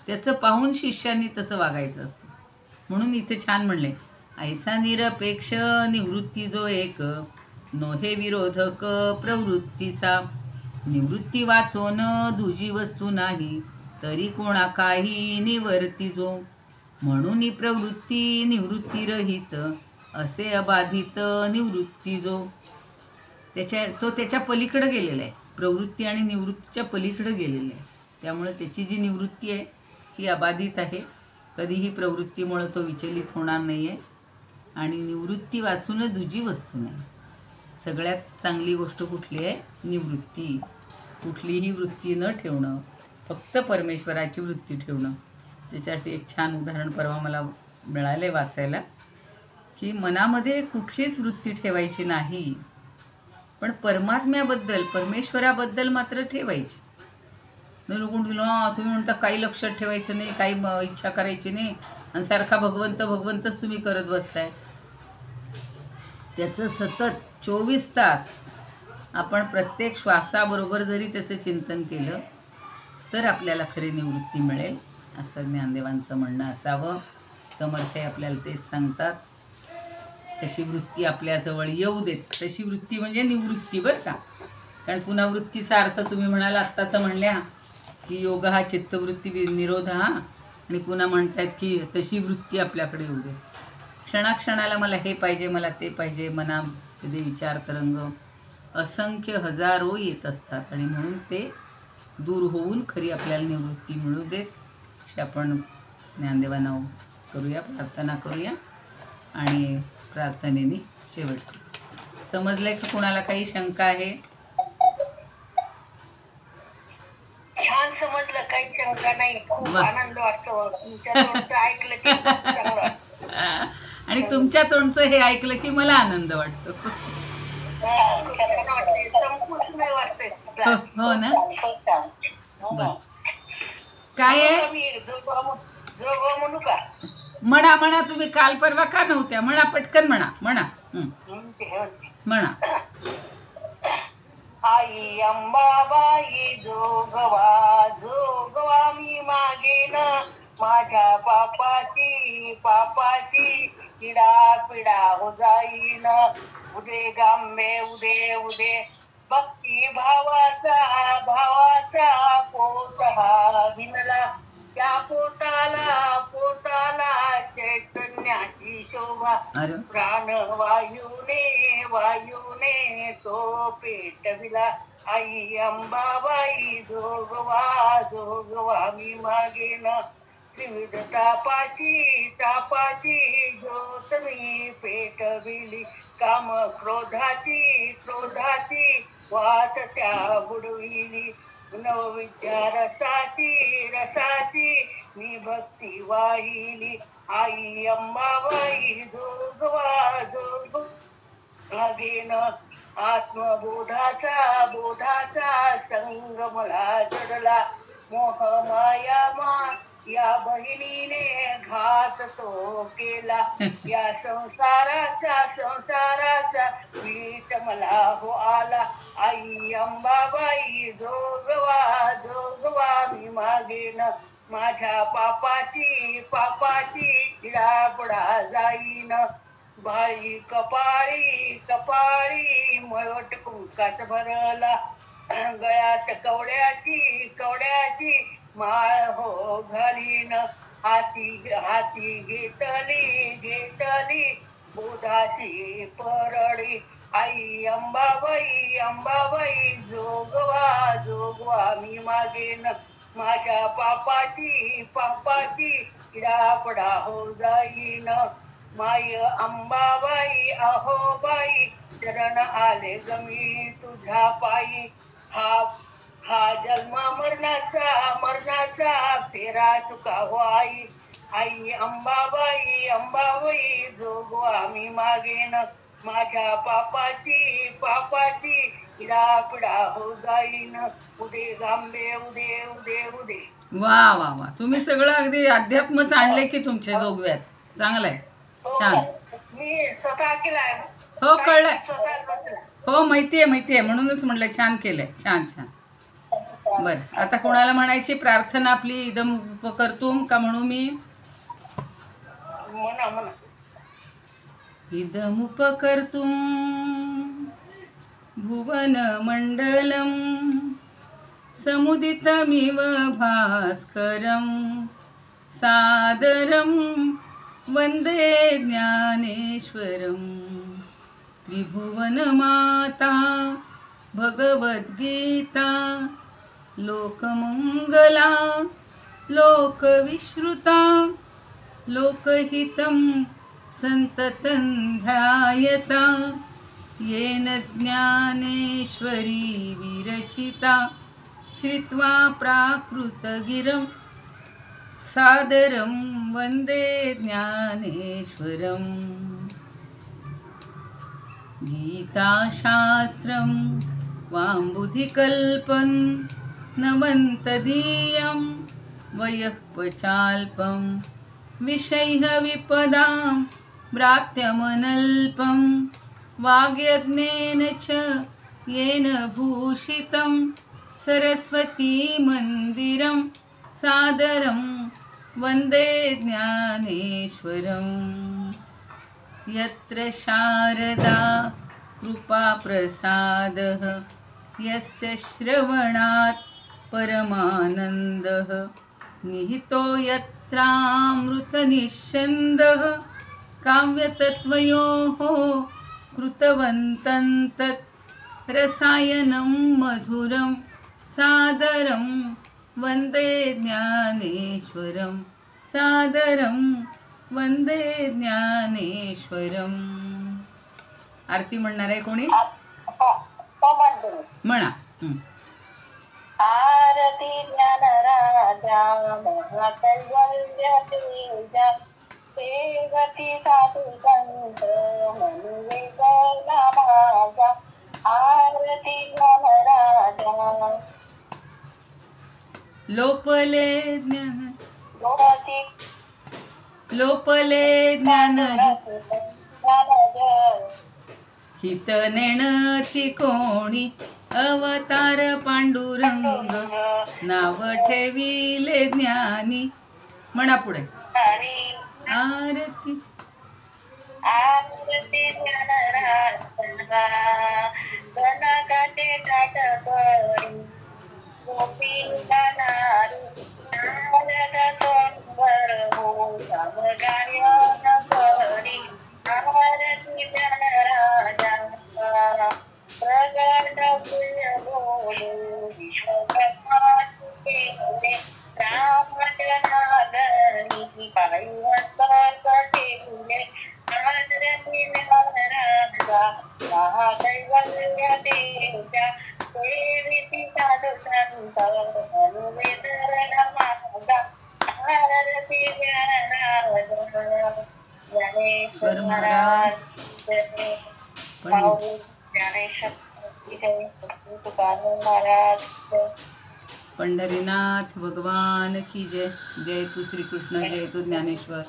त्याचं पाहून शिष्यांनी तसं वागायचं असतं. म्हणून इथे छान म्हणले, ऐसा निरपेक्ष निवृत्ती जो एक नोहे विरोधक प्रवृत्तीचा. निवृत्ती वाचोन दुजी वस्तू नाही, तरी कोणा काही निवर्ती जो. म्हणून प्रवृत्ती निवृत्ती रहित असे अबाधित निवृत्ती जो. तो त्याच्या पलीकडे गेलेला आहे, प्रवृत्ती आणि निवृत्तीच्या पलीकडे गेलेला आहे. त्यामुळे त्याची जी निवृत्ती आहे ही अबाधित आहे, कधीही प्रवृत्तीमुळे तो विचलित होणार नाही आहे. आणि निवृत्ती वाचून दुजी वस्तू नाही. सगळ्यात चांगली गोष्ट कुठली आहे? निवृत्ती. कुठलीही वृत्ती न ठेवणं, फक्त परमेश्वराची वृत्ती ठेवणं. त्याच्यासाठी एक छान उदाहरण परवा मला मिळाले वाचायला, की मनामध्ये कुठलीच वृत्ती ठेवायची नाही, पण परमात्म्याबद्दल परमेश्वराबद्दल मात्र ठेवायची. न लोक तुम्ही म्हणता काही लक्षात ठेवायचं नाही, काही इच्छा करायची नाही आणि सारखा भगवंतच तुम्ही करत बसताय. त्याचं सतत 24 तास आपण प्रत्येक श्वासाबरोबर जरी त्याचं चिंतन केलं तर आपल्याला खरी निवृत्ती मिळेल, असं ज्ञानदेवांचं म्हणणं असावं. समर्थ आपल्याला तेच सांगतात. तशी वृत्ती आपल्याजवळ येऊ देत. तशी वृत्ती म्हणजे निवृत्ती बरं का. कारण पुन्हा वृत्तीचा अर्थ तुम्ही म्हणाला आत्ता तर म्हणल्या की योग हा चित्तवृत्ती निरोध हा, आणि पुन्हा म्हणतात की तशी वृत्ती आपल्याकडे येऊ दे. क्षणाक्षणाला मला हे पाहिजे, मला ते पाहिजे, मनामध्ये विचार तरंग असंख्य हजारो येत असतात, आणि म्हणून ते दूर होऊन खरी आपल्याला निवृत्ती मिळू देत. अशी आपण ज्ञानदेवांना करूया, प्रार्थना करूया आणि प्रार्थनेने शेवट करू. समजलंय की कोणाला काही शंका आहे? छान समजलं, काही शंका नाही. खूप आनंद वाटतो तुमच्या तोंडचं ऐकलं की चांगलं वाटतं. आणि तुमच्या तोंडचं हे ऐकलं की मला आनंद वाटतो. हो ना. बर काय आहे? म्हणू का? म्हणा म्हणा, तुम्ही काल परवा का नव्हत्या? म्हणा पटकन म्हणा म्हणा म्हणा. आई अंबाबाई जोगवा जोगवा मी मागेन माझ्या पापाची पिडा पिडा हो जाईन. उदे गांबे उदे उदे भक्ती भावाचा पोत हा वायूने तो पेटविला. आई अंबाबाई जोगवा मी मागेन. त्रिविध तापाची ज्योत मी पेटविली. काम क्रोधाची वाट त्या बुडविली. नवविद्या रसाची मी भक्ती वाहिली. आई अंबाबाई जोगवा लागेन. बोधाचा संग मला जडला. मोह माया या बहिणीने घात तो केला. या संसाराचा वीट मला हो आला. आई अंबाबाई जोगवा मी मागेन. माझ्या पापाची चिडापडा जाईन. बाई कपाळी मळवट कुंकात भरला. गळ्यात कवड्याची माळ हो घालीन. हाती घेतली बोधाची परडी. आई अंबाबाई जोगवा मी मागेन. माझ्या पापाची किडापडा हो जाईन. माय अंबाबाई अहोबाई चरण आले गमी तुझ्या पायी. हा जन्म मरणाचा फेरा चुका हो आई. आई अंबाबाई जोगवा मी मागेन. माझ्या पापाची पिडा हो जाईन. उदे गांबे उदे. वा वा वा, तुम्ही सगळं अगदी अध्यात्मच आणले की तुमच्या जोगव्यात. चांगलंय, छान. मी स्वतः केलाय. हो, कळलंय. स्वतः हो, माहितीये म्हणूनच म्हणलं छान केलंय. छान. बर, आता कोणाला म्हणायची प्रार्थना आपली? इदम उपकर्तुम का म्हणू मी? म्हणा. इदम उपकर्तुम भुवन मंडलम समुदितमिव भास्करम सादरम वंदे ज्ञानेश्वरम. त्रिभुवनमाता भगवद्गीता लोकमंगला लोकविश्रुता लोकहितं संततं ध्यायता. येन ज्ञानेश्वरी विरचिता श्रुत्वा प्राकृतगिरं सादरं वन्दे ज्ञानेश्वरम्. गीताशास्त्रं वाम्बुधिकल्पं नवन्तदीयं वयःपचाल्पं विषयः विपदां भ्रात्यमनल्पं. वाग्यज्ञेन च येन भूषितं सरस्वती मंदिरं सादरं वन्दे ज्ञानेश्वरम्. यत्र शारदा कृपाप्रसादः यस्य श्रवणात् परमानन्दः. निहितो यत्रामृतनिःस्यन्दः काव्यतत्त्वयोः कृतवन्तं तत् रसायनं मधुरं सादरं वन्दे ज्ञानेश्वरं. सादरं वंदे ज्ञानेश्वरम्. आरती म्हणणार आहे कोणी? म्हणा. आरती ज्ञानराजा महाकैवल्य तेजा गती साधू संत मनवेगला माझा. आरती ज्ञानराजा. लोपले ज्ञान हित नेणती कोणी अवतार पांडुरंग नाव ठेविले ज्ञानी. म्हणा पुढे. आरती ज्ञानराजा गणकाचे ताटकरी गोपी गाणारी समगायन करी. आरती ज्ञानराजा राम जनार्दनी पायी महादैवल्य देवच्या सेविती साधू संत अनुवेदन माझा भारती ज्ञानार्दन ज्ञानेश्वर महाराज जय. पाहू ज्ञानेश्वर जय. तुकाराम महाराज जय. पंढरीनाथ भगवान की जय. जय तू श्रीकृष्ण, जय तू ज्ञानेश्वर.